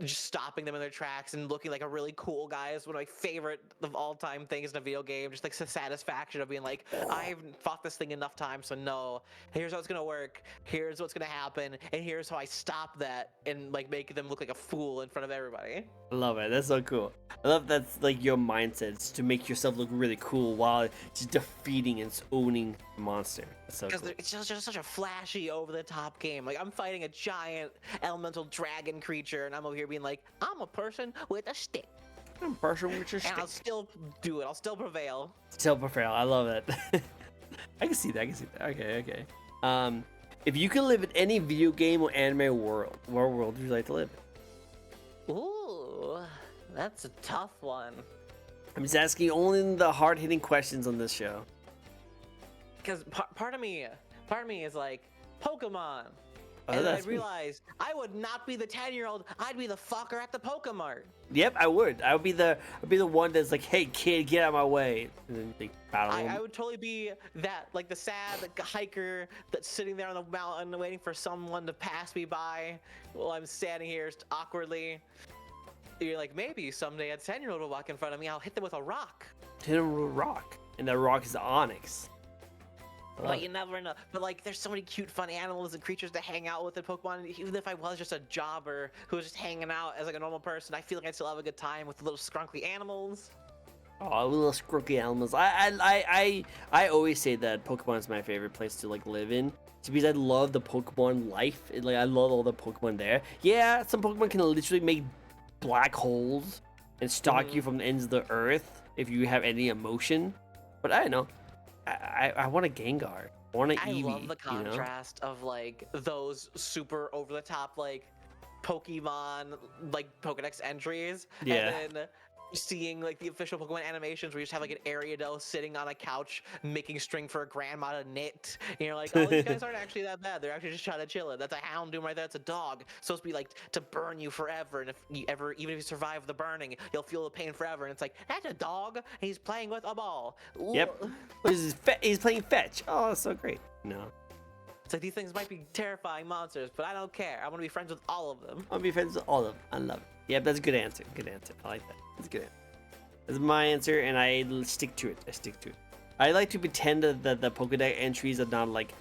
just stopping them in their tracks and looking like a really cool guy is one of my favorite of all time things in a video game. Just like the satisfaction of being like, I've fought this thing enough times, so no, here's how it's gonna work, here's what's gonna happen, and here's how I stop that and like make them look like a fool in front of everybody. I love it. That's so cool. I love that's like your mindset is to make yourself look really cool while just defeating and owning the monster. That's so Because cool. it's just such a flashy, over-the-top game. Like I'm fighting a giant elemental dragon creature, and I'm over here being like, I'm a person with a stick, I'm partial with your and I'll stick. still do it. I'll still prevail. Still prevail. I love it. I can see that. I can see that. Okay, okay. If you could live in any video game or anime world, what world would you like to live in? Ooh, that's a tough one. I'm just asking only the hard-hitting questions on this show. Because part of me is like Pokemon, Oh, and then I that's me. realized I would not be the 10-year-old. I'd be the fucker at the Pokemart. Yep, I would. I would be the one that's like, hey kid, get out of my way, and then they battle him. I would totally be that, like the sad hiker that's sitting there on the mountain waiting for someone to pass me by while I'm standing here awkwardly. You're like, maybe someday a 10-year-old will walk in front of me. I'll hit them with a rock. Hit him with a rock, and that rock is Onyx. I love But you it. never know. But like, there's so many cute, fun animals and creatures to hang out with in Pokemon. Even if I was just a jobber who was just hanging out as like a normal person, I feel like I'd still have a good time with the little scrunkly animals. Oh, little squirky animals. I always say that Pokemon is my favorite place to like live in. It's because I love the Pokemon life. Like I love all the Pokemon there. Yeah, some Pokemon can literally make black holes and stalk you from the ends of the earth if you have any emotion. But I don't know. I want a Gengar. I want an I Eevee. love the You know? contrast of like those super over the top like Pokemon like Pokedex entries, Yeah. and then seeing like the official Pokemon animations where you just have like an Ariados sitting on a couch making string for a grandma to knit. And you're like, oh, these guys aren't actually that bad. They're actually just trying to chill it. That's a Houndoom right there. That's a dog. It's supposed to be like to burn you forever. And if you ever, even if you survive the burning, you'll feel the pain forever. And it's like, that's a dog. And he's playing with a ball. Yep. He's playing fetch. Oh, that's so great. No. It's like these things might be terrifying monsters, but I don't care. I want to be friends with all of them. I'll be friends with all of them. I love it. Yep, that's a good answer. Good answer. I like that. That's a good answer. That's my answer, and I stick to it. I stick to it. I like to pretend that the Pokedex entries are not like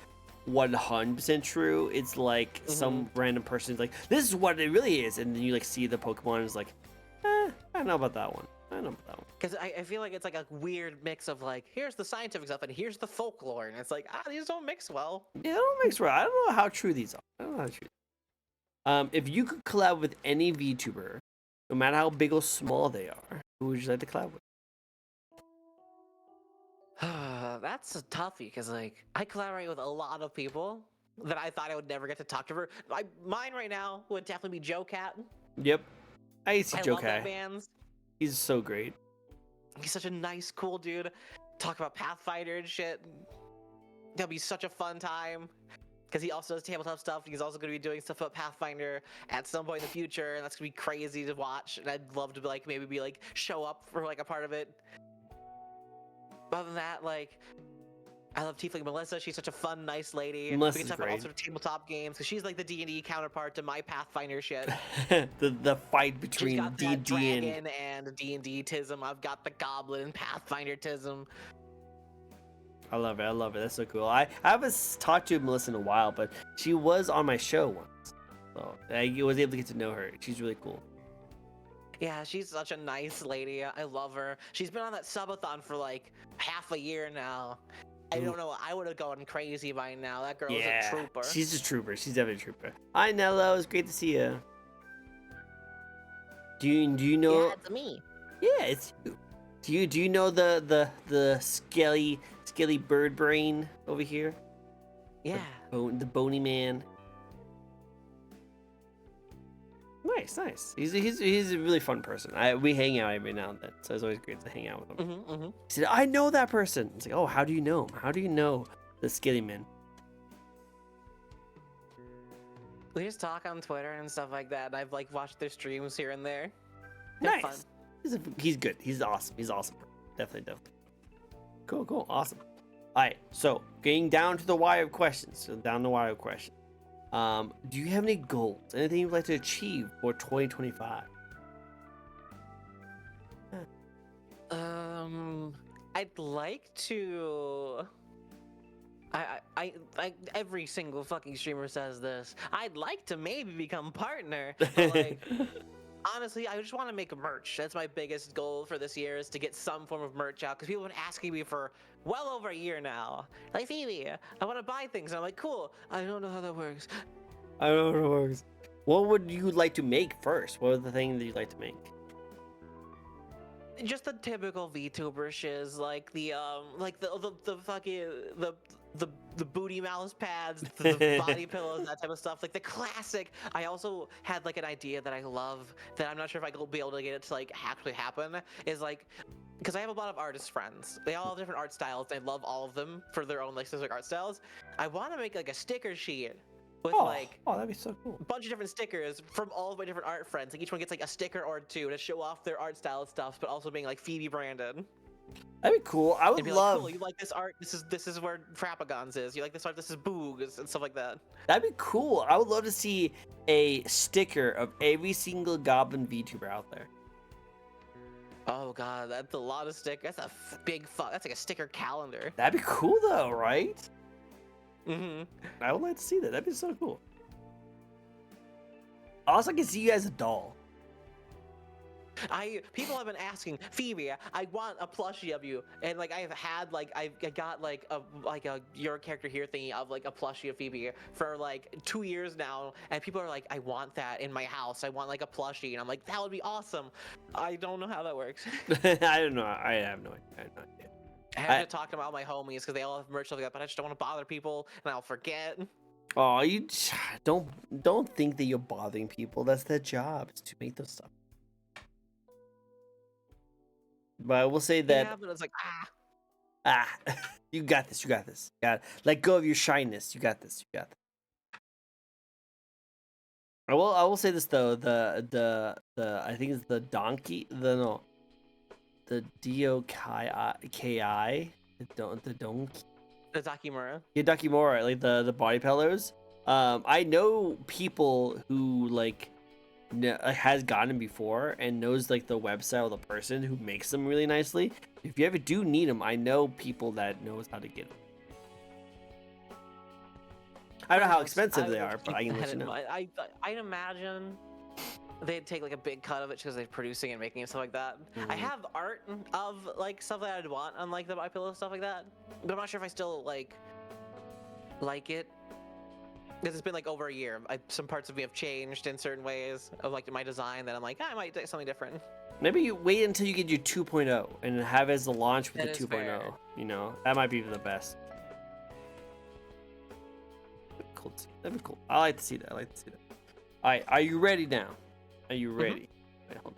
100% true. It's like some random person's like, this is what it really is, and then you like see the Pokemon and it's like, I don't know about that one. I don't know about that one. Because I feel like it's like a weird mix of like, here's the scientific stuff and here's the folklore, and it's like, these don't mix well. Yeah, that don't mix right. I don't know how true these are. I don't know how true. If you could collab with any VTuber, no matter how big or small they are, who would you like to collab with? That's a toughie because like I collaborate with a lot of people that I thought I would never get to talk to. Mine right now would definitely be Joe Cat. Yep. I see I Joe love that Kai. band. He's so great. He's such a nice, cool dude. Talk about Pathfinder and shit. That'll be such a fun time. Because he also does tabletop stuff. He's also going to be doing stuff about Pathfinder at some point in the future, and that's going to be crazy to watch. And I'd love to like maybe be like show up for like a part of it. Other than that, like I love Tiefling Melissa. She's such a fun, nice lady. Melissa's We can talk about all great. sorts of tabletop games because she's like the D&D counterpart to my Pathfinder shit. the fight She's between got that D&D and dragon and D&D tism. I've got the goblin Pathfinder tism. I love it. I love it. That's so cool. I haven't talked to Melissa in a while, but she was on my show once, so I was able to get to know her. She's really cool. Yeah, she's such a nice lady. I love her. She's been on that subathon for like half a year now. I Ooh. don't know. I would have gone crazy by now. That girl is Yeah, a trooper. she's a trooper. She's definitely a trooper. Hi, Nella. It's great to see you. Do you know? Yeah, it's me. Yeah, it's you. Do you know the scaly bird brain over here? Yeah. The bony man. Nice. He's a really fun person. We hang out every now and then, so it's always great to hang out with him. He said, "I know that person." It's like, "Oh, how do you know him? How do you know the scaly man?" We just talk on Twitter and stuff like that. And I've like watched their streams here and there. They're Nice. fun. He's good. He's awesome. Definitely. Cool. Awesome. All right. So getting down to the wire of questions. Do you have any goals? Anything you'd like to achieve for 2025? I'd like to. I every single fucking streamer says this. I'd like to maybe become partner, but like. Honestly, I just want to make merch. That's my biggest goal for this year, is to get some form of merch out, because people have been asking me for well over a year now. Like, Phoebe, I want to buy things. And I'm like, cool. I don't know how that works. I don't know how it works. What would you like to make first? What are the things that you'd like to make? Just the typical VTuber shiz, like the fucking the booty mouse pads, the body pillows, that type of stuff. Like the classic. I also had like an idea that I love that I'm not sure if I will be able to get it to like actually happen. Is like, because I have a lot of artist friends. They all have different art styles. I love all of them for their own like specific art styles. I want to make like a sticker sheet with that'd be so cool. a bunch of different stickers from all of my different art friends. Like each one gets like a sticker or two to show off their art style stuff, but also being like Phoebe branded. That'd be cool. I would And be love. like, cool, you like this art? This is where Frapagons is. You like this art? This is Boogs and stuff like that. That'd be cool. I would love to see a sticker of every single Goblin VTuber out there. Oh god, that's a lot of stickers. That's a big fuck. That's like a sticker calendar. That'd be cool though, right? Mm-hmm. I would like to see that. That'd be so cool. Also, I can see you as a doll. People have been asking, Phoebe, I want a plushie of you, and like I've had like I got like a your character here thingy of like a plushie of Phoebe for like 2 years now, and people are like, I want that in my house. I want like a plushie, and I'm like, that would be awesome. I don't know how that works. I don't know. I have no idea. I have to talk to all my homies because they all have merch like that, but I just don't want to bother people, and I'll forget. Oh, you don't think that you're bothering people. That's their job, is to make those stuff. But I will say that Yeah, but it's like you got this. Let go of your shyness. You got this. I will say this though. The I think it's the donkey. The doki. The donkey. the Dakimura. Yeah, Dakimura, like the body pillows. I know people who like has gotten them before and knows like the website or the person who makes them really nicely. If you ever do need them, I know people that knows how to get them. I don't know how expensive they are, but I can let you know. I'd imagine they'd take like a big cut of it because they're producing and making it, stuff like that. I have art of like stuff that I'd want on like the My Pillow stuff like that, but I'm not sure if I still like it. Because it's been like over a year. Some parts of me have changed in certain ways of like my design that I'm like, I might do something different. Maybe you wait until you get your 2.0 and have it as the launch with That the is 2.0. fair. You know, that might be the best. Cool. That'd be cool. I like to see that. All right, are you ready now? Are you ready? Wait, hold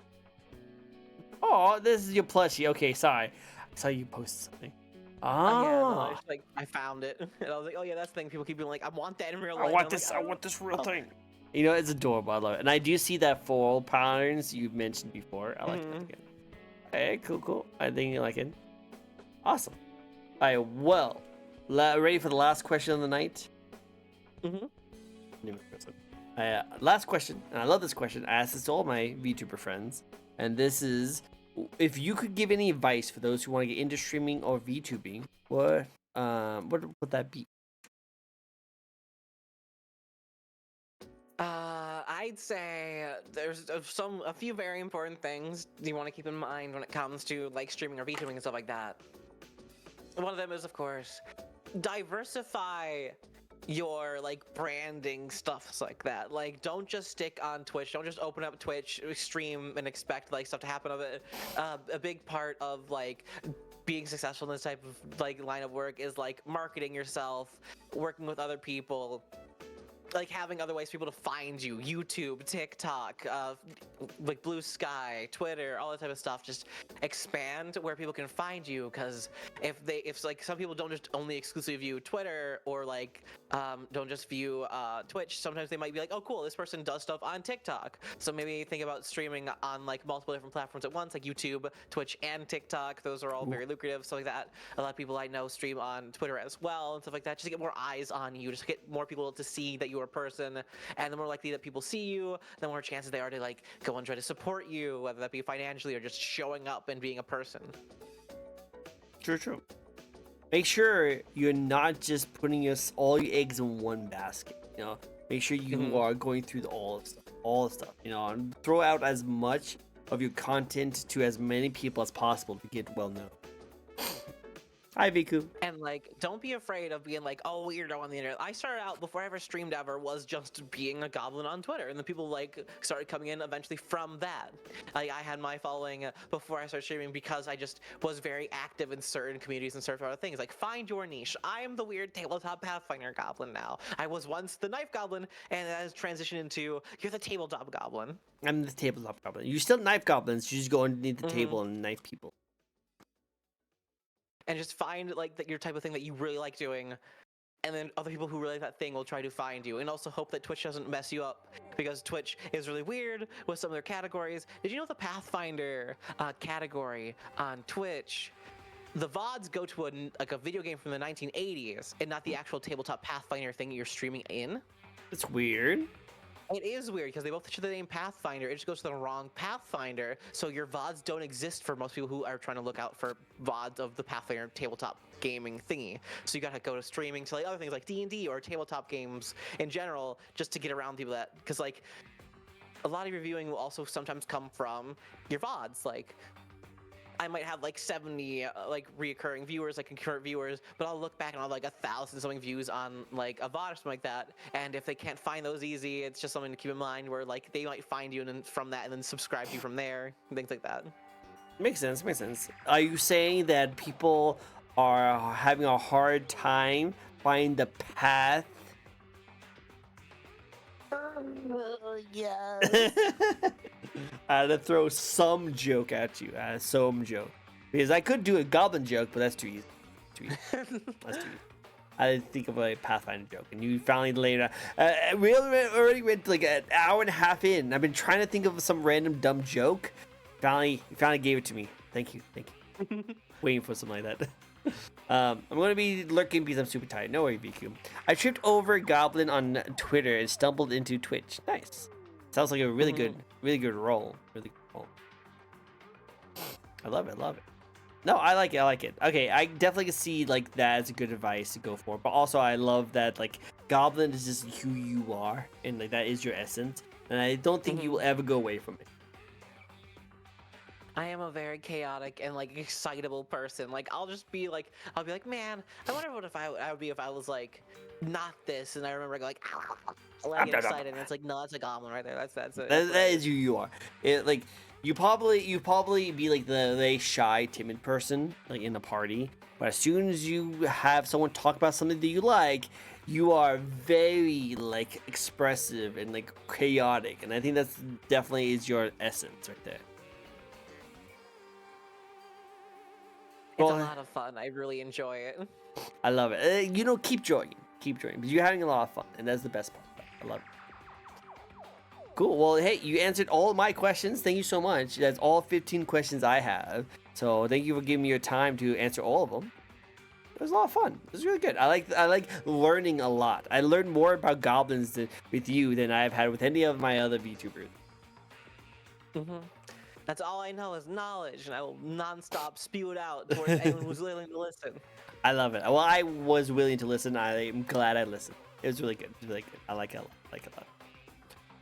on. Oh, this is your plushie. Okay, sorry. I saw you post something. Oh, yeah, no, Ah, it's like I found it, and I was like, oh yeah, that's the thing. People keep being like, I want that in real life. I want and I'm this. like, I want this real thing. You know, it's adorable. I love it, and I do see that foil patterns you mentioned before. I like that again. Hey, cool. I think you like it. Awesome. All right, well, ready for the last question of the night? Last question, and I love this question. I asked this to all my VTuber friends, and this is: if you could give any advice for those who want to get into streaming or VTubing, what What would that be? I'd say there's a few very important things you want to keep in mind when it comes to like streaming or VTubing and stuff like that. One of them is, of course, diversify your like branding stuffs like that. Like, don't just stick on Twitch. Don't just open up Twitch, stream, and expect like stuff to happen of it. A big part of like being successful in this type of like line of work is like marketing yourself, working with other people, like having other ways for people to find you. YouTube, TikTok, like Blue Sky, Twitter, all that type of stuff. Just expand where people can find you, because if like some people don't just only exclusively view Twitter, or like don't just view Twitch, sometimes they might be like, oh cool, this person does stuff on TikTok, so maybe think about streaming on like multiple different platforms at once, like YouTube, Twitch, and TikTok. Those are all very lucrative, stuff like that. A lot of people I know stream on Twitter as well and stuff like that, just to get more eyes on you, just to get more people to see that you're a person. And the more likely that people see you, the more chances they are to like go and try to support you, whether that be financially or just showing up and being a person. True. Make sure you're not just putting all your eggs in one basket. You know, make sure you are going through all the stuff. You know, and throw out as much of your content to as many people as possible to get well known. Hi, Viku. And like, don't be afraid of being like, oh, weirdo on the internet. I started out, before I ever streamed ever, was just being a goblin on Twitter, and then people like started coming in eventually from that. Like, I had my following before I started streaming because I just was very active in certain communities and certain other things. Like, find your niche. I am the weird tabletop Pathfinder goblin now. I was once the knife goblin, and that has transitioned into you're the tabletop goblin. I'm the tabletop goblin. You're still knife goblins. You just go underneath the table and knife people. And just find like your type of thing that you really like doing, and then other people who really like that thing will try to find you. And also hope that Twitch doesn't mess you up, because Twitch is really weird with some of their categories. Did you know the Pathfinder category on Twitch, the VODs go to a video game from the 1980s and not the actual tabletop Pathfinder thing you're streaming in? It's weird. It is weird because they both share the name Pathfinder. It just goes to the wrong Pathfinder, so your VODs don't exist for most people who are trying to look out for VODs of the Pathfinder tabletop gaming thingy. So you gotta go to streaming to like other things like D&D or tabletop games in general, just to get around people that, because like a lot of your viewing will also sometimes come from your VODs. Like, I might have like 70 like reoccurring viewers, like concurrent viewers, but I'll look back and I'll have like 1,000 something views on like a VOD or something like that. And if they can't find those easy, it's just something to keep in mind, where like they might find you and then from that and then subscribe to you from there, things like that. Makes sense. Are you saying that people are having a hard time finding the path? Yes. I had to throw some joke at you. Some joke. Because I could do a goblin joke, but that's too easy. That's too easy. I didn't think of a Pathfinder joke, and you finally laid it out. We already went like an hour and a half in. I've been trying to think of some random dumb joke. You finally gave it to me. Thank you. Waiting for something like that. I'm going to be lurking because I'm super tired. No worry, VQ. I tripped over a goblin on Twitter and stumbled into Twitch. Nice. Sounds like a really good role. Really good role. I love it. No, I like it. Okay, I definitely can see like that as a good advice to go for. But also, I love that like goblin is just who you are, and like that is your essence. And I don't think you will ever go away from it. I am a very chaotic and like excitable person. Like I'll be like, man, I wonder what I would be if I was like not this. And I remember like I get excited, and it's like, no, that's a goblin right there. That's it. That is who you are. It like you probably be like the shy, timid person like in the party. But as soon as you have someone talk about something that you like, you are very like expressive and like chaotic. And I think that's definitely is your essence right there. It's a lot of fun. I really enjoy it. I love it. Keep joining because you're having a lot of fun, and that's the best part. I love it. Cool. Well, hey, you answered all my questions. Thank you so much. That's all 15 questions I have. So thank you for giving me your time to answer all of them. It was a lot of fun. It was really good. I like learning a lot. I learned more about goblins with you than I've had with any of my other VTubers. That's all I know is knowledge, and I will nonstop spew it out towards anyone who's willing to listen. I love it. Well, I was willing to listen. I'm glad I listened. It was really good. It was really good. I like it. I like it a lot.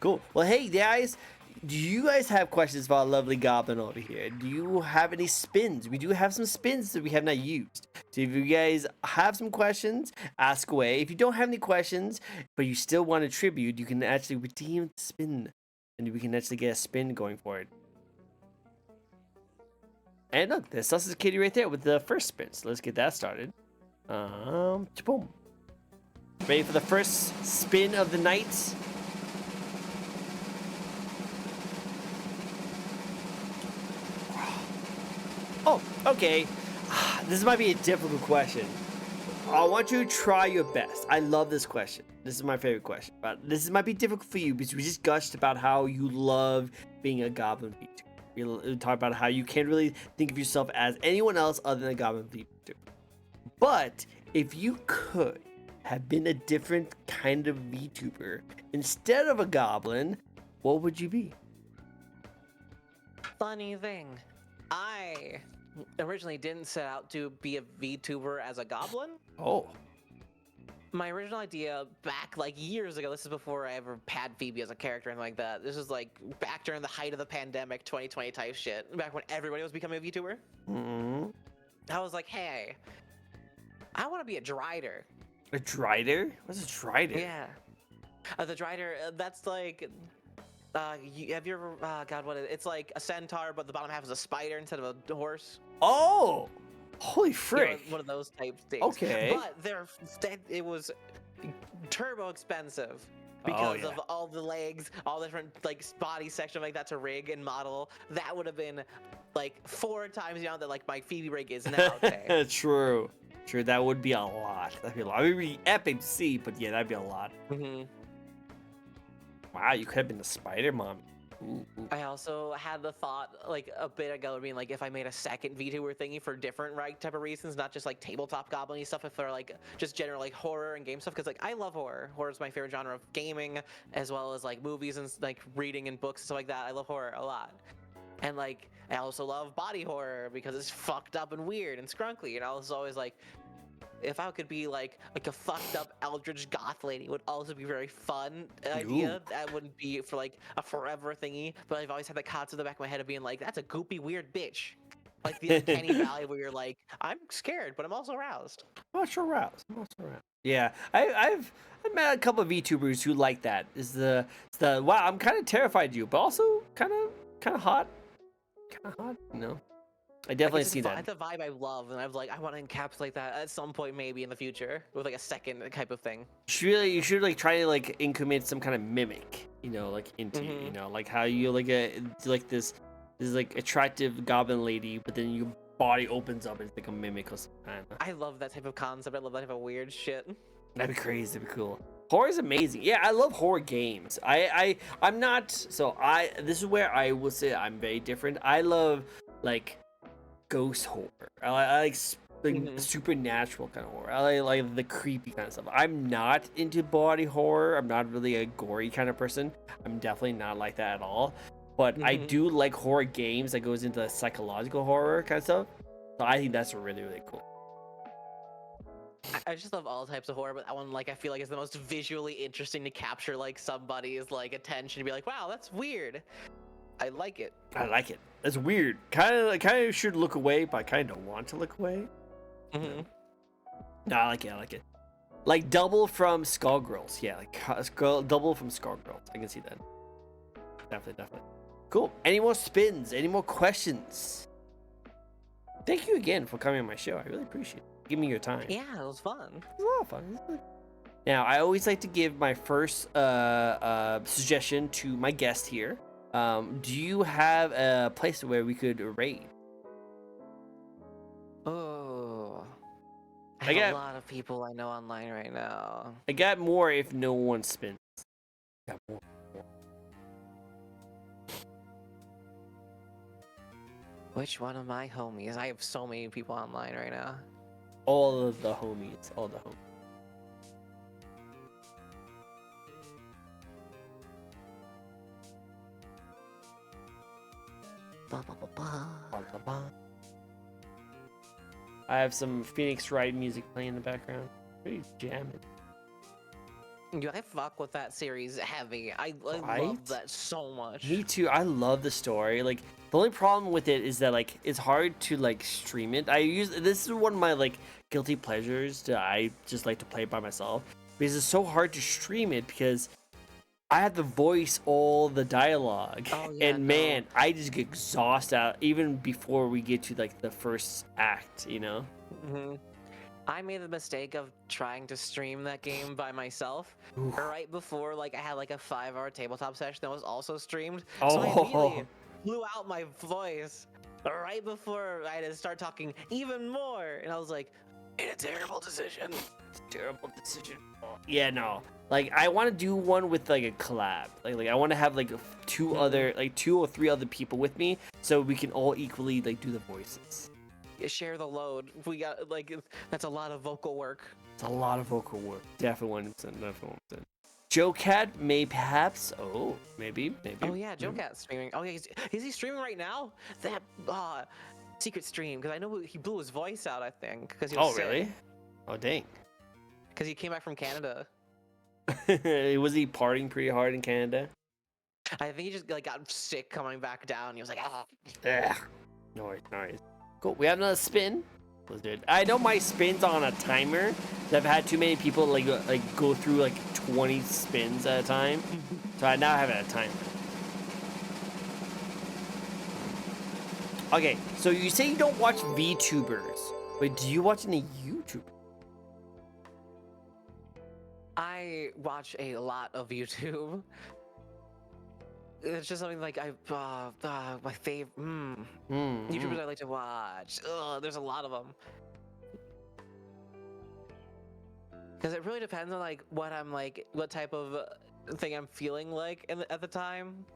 Cool. Well, hey guys, do you guys have questions for our lovely goblin over here? Do you have any spins? We do have some spins that we have not used. So if you guys have some questions, ask away. If you don't have any questions, but you still want a tribute, you can actually redeem the spin, and we can actually get a spin going for it. And look, there's Sausage Kitty right there with the first spin. So let's get that started. Boom. Ready for the first spin of the night? Oh, okay. This might be a difficult question. I want you to try your best. I love this question. This is my favorite question. But this might be difficult for you because we just gushed about how you love being a goblin VTuber. We talked about how you can't really think of yourself as anyone else other than a goblin VTuber. But if you could have been a different kind of VTuber instead of a goblin, what would you be? Funny thing, I originally didn't set out to be a VTuber as a goblin. Oh. My original idea back like years ago, this is before I ever had Phoebe as a character and like that. This is like back during the height of the pandemic, 2020 type shit, back when everybody was becoming a VTuber. Mm-hmm. I was like, hey, I want to be a Drider. A Drider? What's a Drider? Yeah. The Drider, that's like, have you ever, God, what is it? It's like a centaur, but the bottom half is a spider instead of a horse. Oh! Holy You know, frick. one of those type things. Okay. But it was turbo expensive because of all the legs, all the different like body section like that to rig and model. That would have been like 4 times the amount that like my Phoebe rig is now today. True. True, that would be a lot. That'd be a lot. It would be epic to see, but yeah, that'd be a lot. Mm-hmm. Wow, you could have been a spider mommy. Ooh, ooh. I also had the thought like a bit ago being like if I made a second VTuber thingy for different type of reasons, not just like tabletop goblin stuff, if they're like just general like horror and game stuff, because like I love horror. Horror is my favorite genre of gaming, as well as like movies and like reading and books and stuff like that. I love horror a lot. And like I also love body horror because it's fucked up and weird and scrunkly, and I was always like, if I could be like a fucked up eldritch goth lady, would also be a very fun idea. Ooh. That wouldn't be for like a forever thingy, but I've always had that concept in the back of my head of being like, that's a goopy weird bitch. Like the uncanny valley where you're like, I'm scared, but I'm also aroused. I'm also aroused. Yeah, I've met a couple of VTubers who like that. It's the wow, I'm kind of terrified of you, but also kind of hot. You know. I definitely see that. It's a vibe I love, and I was like, I want to encapsulate that at some point, maybe in the future, with like a second type of thing. You should like try to like incubate some kind of mimic, you know, like into you, you know, like how you like this like attractive goblin lady, but then your body opens up and it's like a mimic or something. I love that type of concept. I love that type of weird shit. That'd be crazy. That'd be cool. Horror is amazing. Yeah, I love horror games. I'm not this is where I will say I'm very different. I love like ghost horror. I like supernatural kind of horror. I like the creepy kind of stuff. I'm not into body horror. I'm not really a gory kind of person. I'm definitely not like that at all. But I do like horror games that goes into psychological horror kind of stuff. So I think that's really, really cool. I just love all types of horror, but that one, like, I feel like is the most visually interesting to capture, like, somebody's, like, attention to be like, wow, that's weird. I like it. I like it. It's weird. Kind of should look away, but I kind of don't want to look away. No, I like it. I like it. Like Double from Skullgirls. Yeah, like Double from Skullgirls. I can see that. Definitely. Cool. Any more spins? Any more questions? Thank you again for coming on my show. I really appreciate it. Give me your time. Yeah, it was fun. It was a lot of fun. Now, I always like to give my first suggestion to my guest here. Do you have a place where we could raid? Oh, I got a lot of people I know online right now. I got more if no one spins. Got more. Which one of my homies? I have so many people online right now. All of the homies. The I have some Phoenix Wright music playing in the background. Pretty jamming. Yeah, I fuck with that series heavy. I Right? love that so much. Me too. I love the story. Like the only problem with it is that like it's hard to like stream it. This is one of my like guilty pleasures that I just like to play by myself because it's so hard to stream it because I have to voice all the dialogue. Oh, yeah, And no. man, I just get exhausted out even before we get to like the first act, you know? hmm I made the mistake of trying to stream that game by myself Oof. right before like I had like a 5-hour tabletop session that was also streamed. So I Oh, immediately blew out my voice right before I had to start talking even more, and I was like, "In a terrible decision." terrible decision. Yeah, no. Like I want to do one with like a collab. Like I want to have like two or three other people with me so we can all equally like do the voices. Share the load. We got like that's a lot of vocal work. It's a lot of vocal work. Definitely 1%. Definitely 1%. Joe Cat may perhaps. Oh, maybe. Oh yeah, Joe Cat's streaming. Oh yeah, is he streaming right now? That secret stream, because I know he blew his voice out. I think because he was sick. Really? Oh dang. Because he came back from Canada. Was he partying pretty hard in Canada? I think he just like got sick coming back down. He was like, ah. Ugh. Nice. Cool. We have another spin. Let's do it. I know my spin's on a timer. I've had too many people like go through like 20 spins at a time, so I now have it at a timer. Okay, so you say you don't watch VTubers, but do you watch any YouTubers? I watch a lot of YouTube. It's just something like my favorite YouTubers I like to watch. There's a lot of them. Because it really depends on like what I'm like, what type of thing I'm feeling like at the time.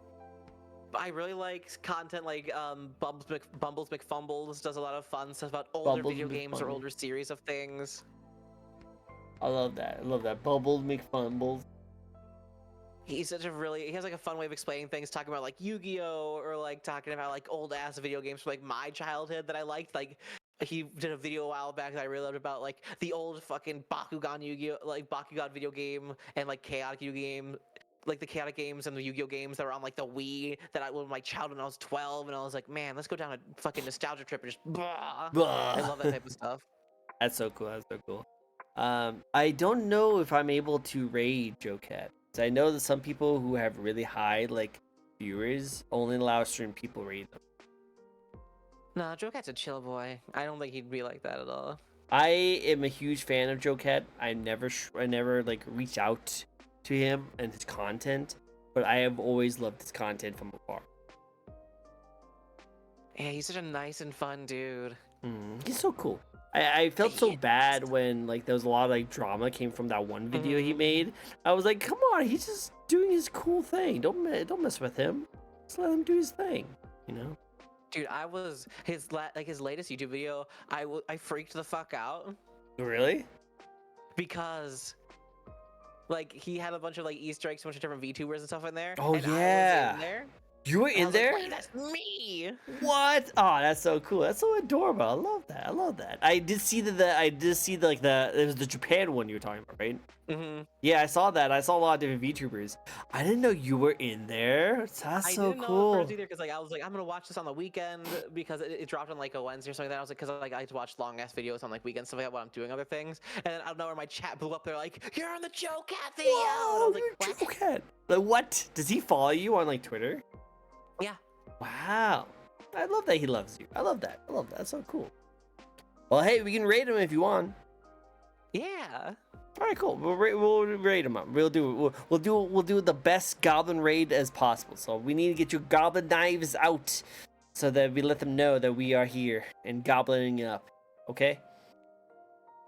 I really like content like Bumbles McFumbles does a lot of fun stuff about older video games or older series of things. I love that. Bubbles McFumbles. He has like a fun way of explaining things, talking about like Yu-Gi-Oh! Or like talking about like old ass video games from like my childhood that I liked. Like he did a video a while back that I really loved about like the old fucking Bakugan Yu-Gi-Oh! Like Bakugan video game and like Chaotic Yu game. Like the Chaotic games and the Yu-Gi-Oh that were on like the Wii that I was my child when I was 12, and I was like, man, let's go down a fucking nostalgia trip and just blah. I love that type of stuff. That's so cool. I don't know if I'm able to raid Joe Cat. I know that some people who have really high like viewers only allow certain people raid them. Nah, Joe Cat's a chill boy. I don't think he'd be like that at all. I am a huge fan of Joe Cat. I never like reach out to him and his content, but I have always loved his content from afar. Yeah, he's such a nice and fun dude. He's so cool. I felt so bad when like there was a lot of like drama came from that one video he made. I was like, come on, he's just doing his cool thing. Don't mess with him. Just let him do his thing, you know. Dude, I was his latest YouTube video. I freaked the fuck out. Really? Because like he had a bunch of like Easter eggs, a bunch of different VTubers and stuff in there. Oh and yeah. I was in there. You were in there? Like, wait, that's me. What? Oh, that's so cool. That's so adorable. I love that. I did see it was the Japan one you were talking about, right? Yeah, I saw that. I saw a lot of different VTubers. I didn't know you were in there. That's so cool. I didn't know at first either because like I was like I'm gonna watch this on the weekend because it dropped on like a Wednesday or something like that. I was like, because like I like to watch long ass videos on like weekends stuff like that while I'm doing other things. And then I don't know where my chat blew up. They're like, you're on the Joe Cat video. Whoa, and I was like, Joe Cat. Like what? Does he follow you on like Twitter? Yeah. Wow. I love that he loves you. I love that. That's so cool. Well, hey, we can rate him if you want. Yeah. All right, cool. We'll rate him up. We'll do the best goblin raid as possible. So we need to get your goblin knives out, so that we let them know that we are here and goblining up. Okay.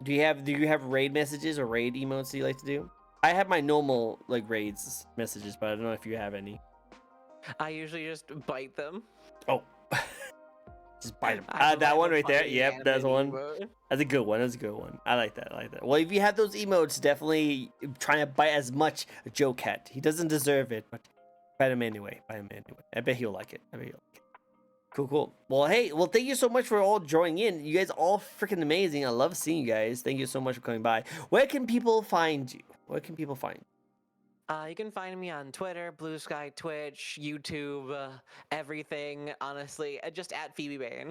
Do you have raid messages or raid emotes that you like to do? I have my normal like raids messages, but I don't know if you have any. I usually just bite them. Oh. Just bite them. That one right there. Yep, that's one. Emote. That's a good one. I like that. Well, if you have those emotes, definitely try to bite as much Joe Cat. He doesn't deserve it, but bite him anyway. I bet he'll like it. Cool. Well, hey, thank you so much for all joining in. You guys are all freaking amazing. I love seeing you guys. Thank you so much for coming by. Where can people find you? Where can people find you? You can find me on Twitter, Blue Sky, Twitch, YouTube, everything. Honestly, just at Phoebe Bane.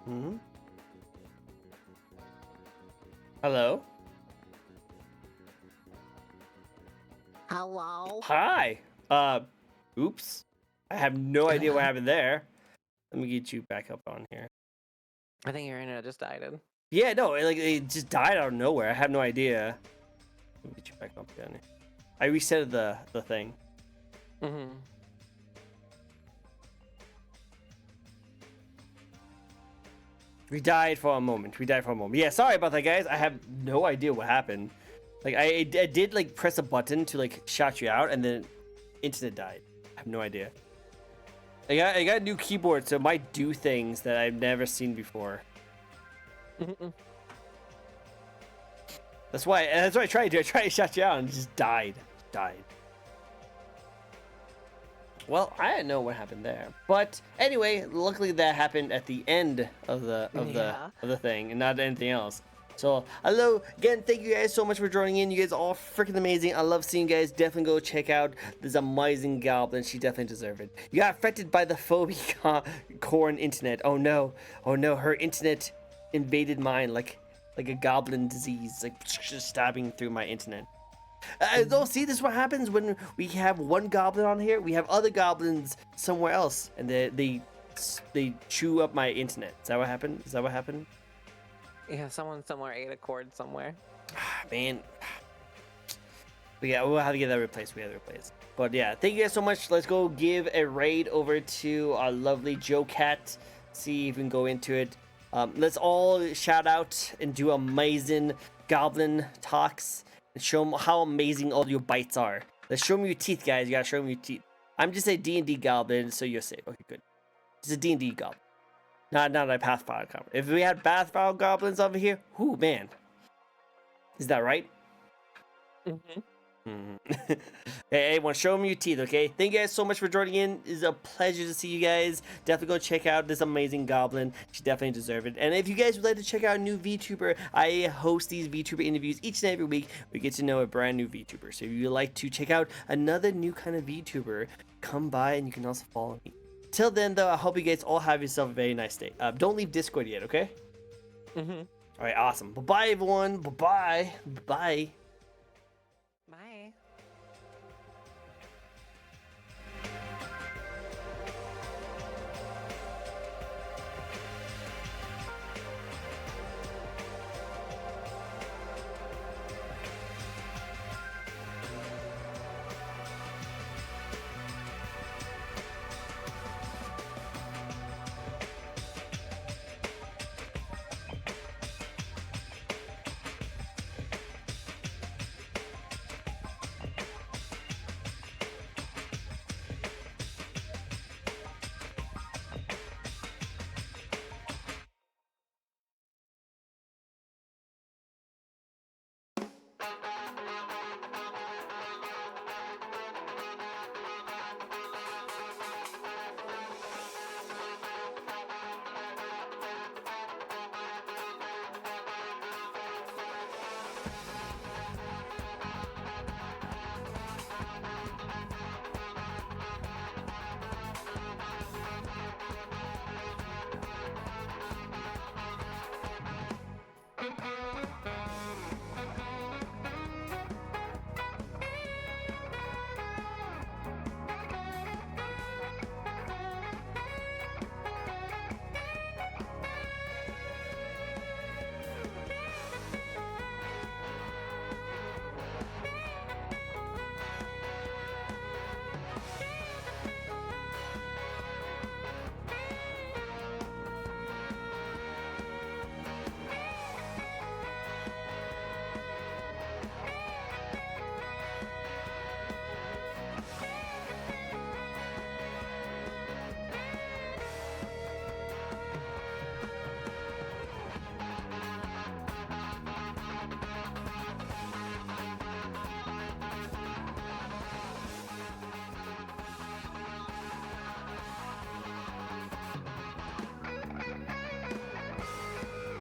Hmm. Hello. Hello. Hi. Oops. I have no idea what happened there. Let me get you back up on here. I think your internet just died. Yeah, no, it just died out of nowhere. I have no idea. Let me get you back up again. I reset the thing. Mm-hmm. We died for a moment. Yeah, sorry about that, guys. I have no idea what happened. Like I did like press a button to like shout you out, and then internet died. I have no idea. I got a new keyboard, so it might do things that I've never seen before. Mm-mm. That's why I tried to. I tried to shut you out, and it just died. Well, I didn't know what happened there, but anyway, luckily that happened at the end of the thing, and not anything else. So, hello again. Thank you guys so much for joining in. You guys are all freaking amazing. I love seeing you guys. Definitely go check out this amazing goblin. She definitely deserves it. You got affected by the phobia corn internet. Oh no, her internet invaded mine like a goblin disease, like just stabbing through my internet. Though, see, this is what happens when we have one goblin on here. We have other goblins somewhere else, and they chew up my internet. Is that what happened? Yeah, someone somewhere ate a cord somewhere. Man, we'll have to get that replaced. But yeah, thank you guys so much. Let's go give a raid over to our lovely Joe Cat. See if we can go into it. Let's all shout out and do amazing goblin talks and show them how amazing all your bites are. Let's show them your teeth, guys. You gotta show them your teeth. I'm just a D&D goblin, so you're safe. Okay, good. Just a D&D goblin. Not a Pathfinder goblin. If we had Pathfinder goblins over here, whoo, man. Is that right? Mm-hmm. Hey, everyone, show them your teeth, okay? Thank you guys so much for joining in. It's a pleasure to see you guys. Definitely go check out this amazing goblin. She definitely deserves it. And if you guys would like to check out a new VTuber, I host these VTuber interviews each and every week. We get to know a brand new VTuber. So if you'd like to check out another new kind of VTuber, come by and you can also follow me. Till then, though, I hope you guys all have yourself a very nice day. Don't leave Discord yet, okay? Mm-hmm. All right, awesome. Bye-bye, everyone. Bye-bye. Bye.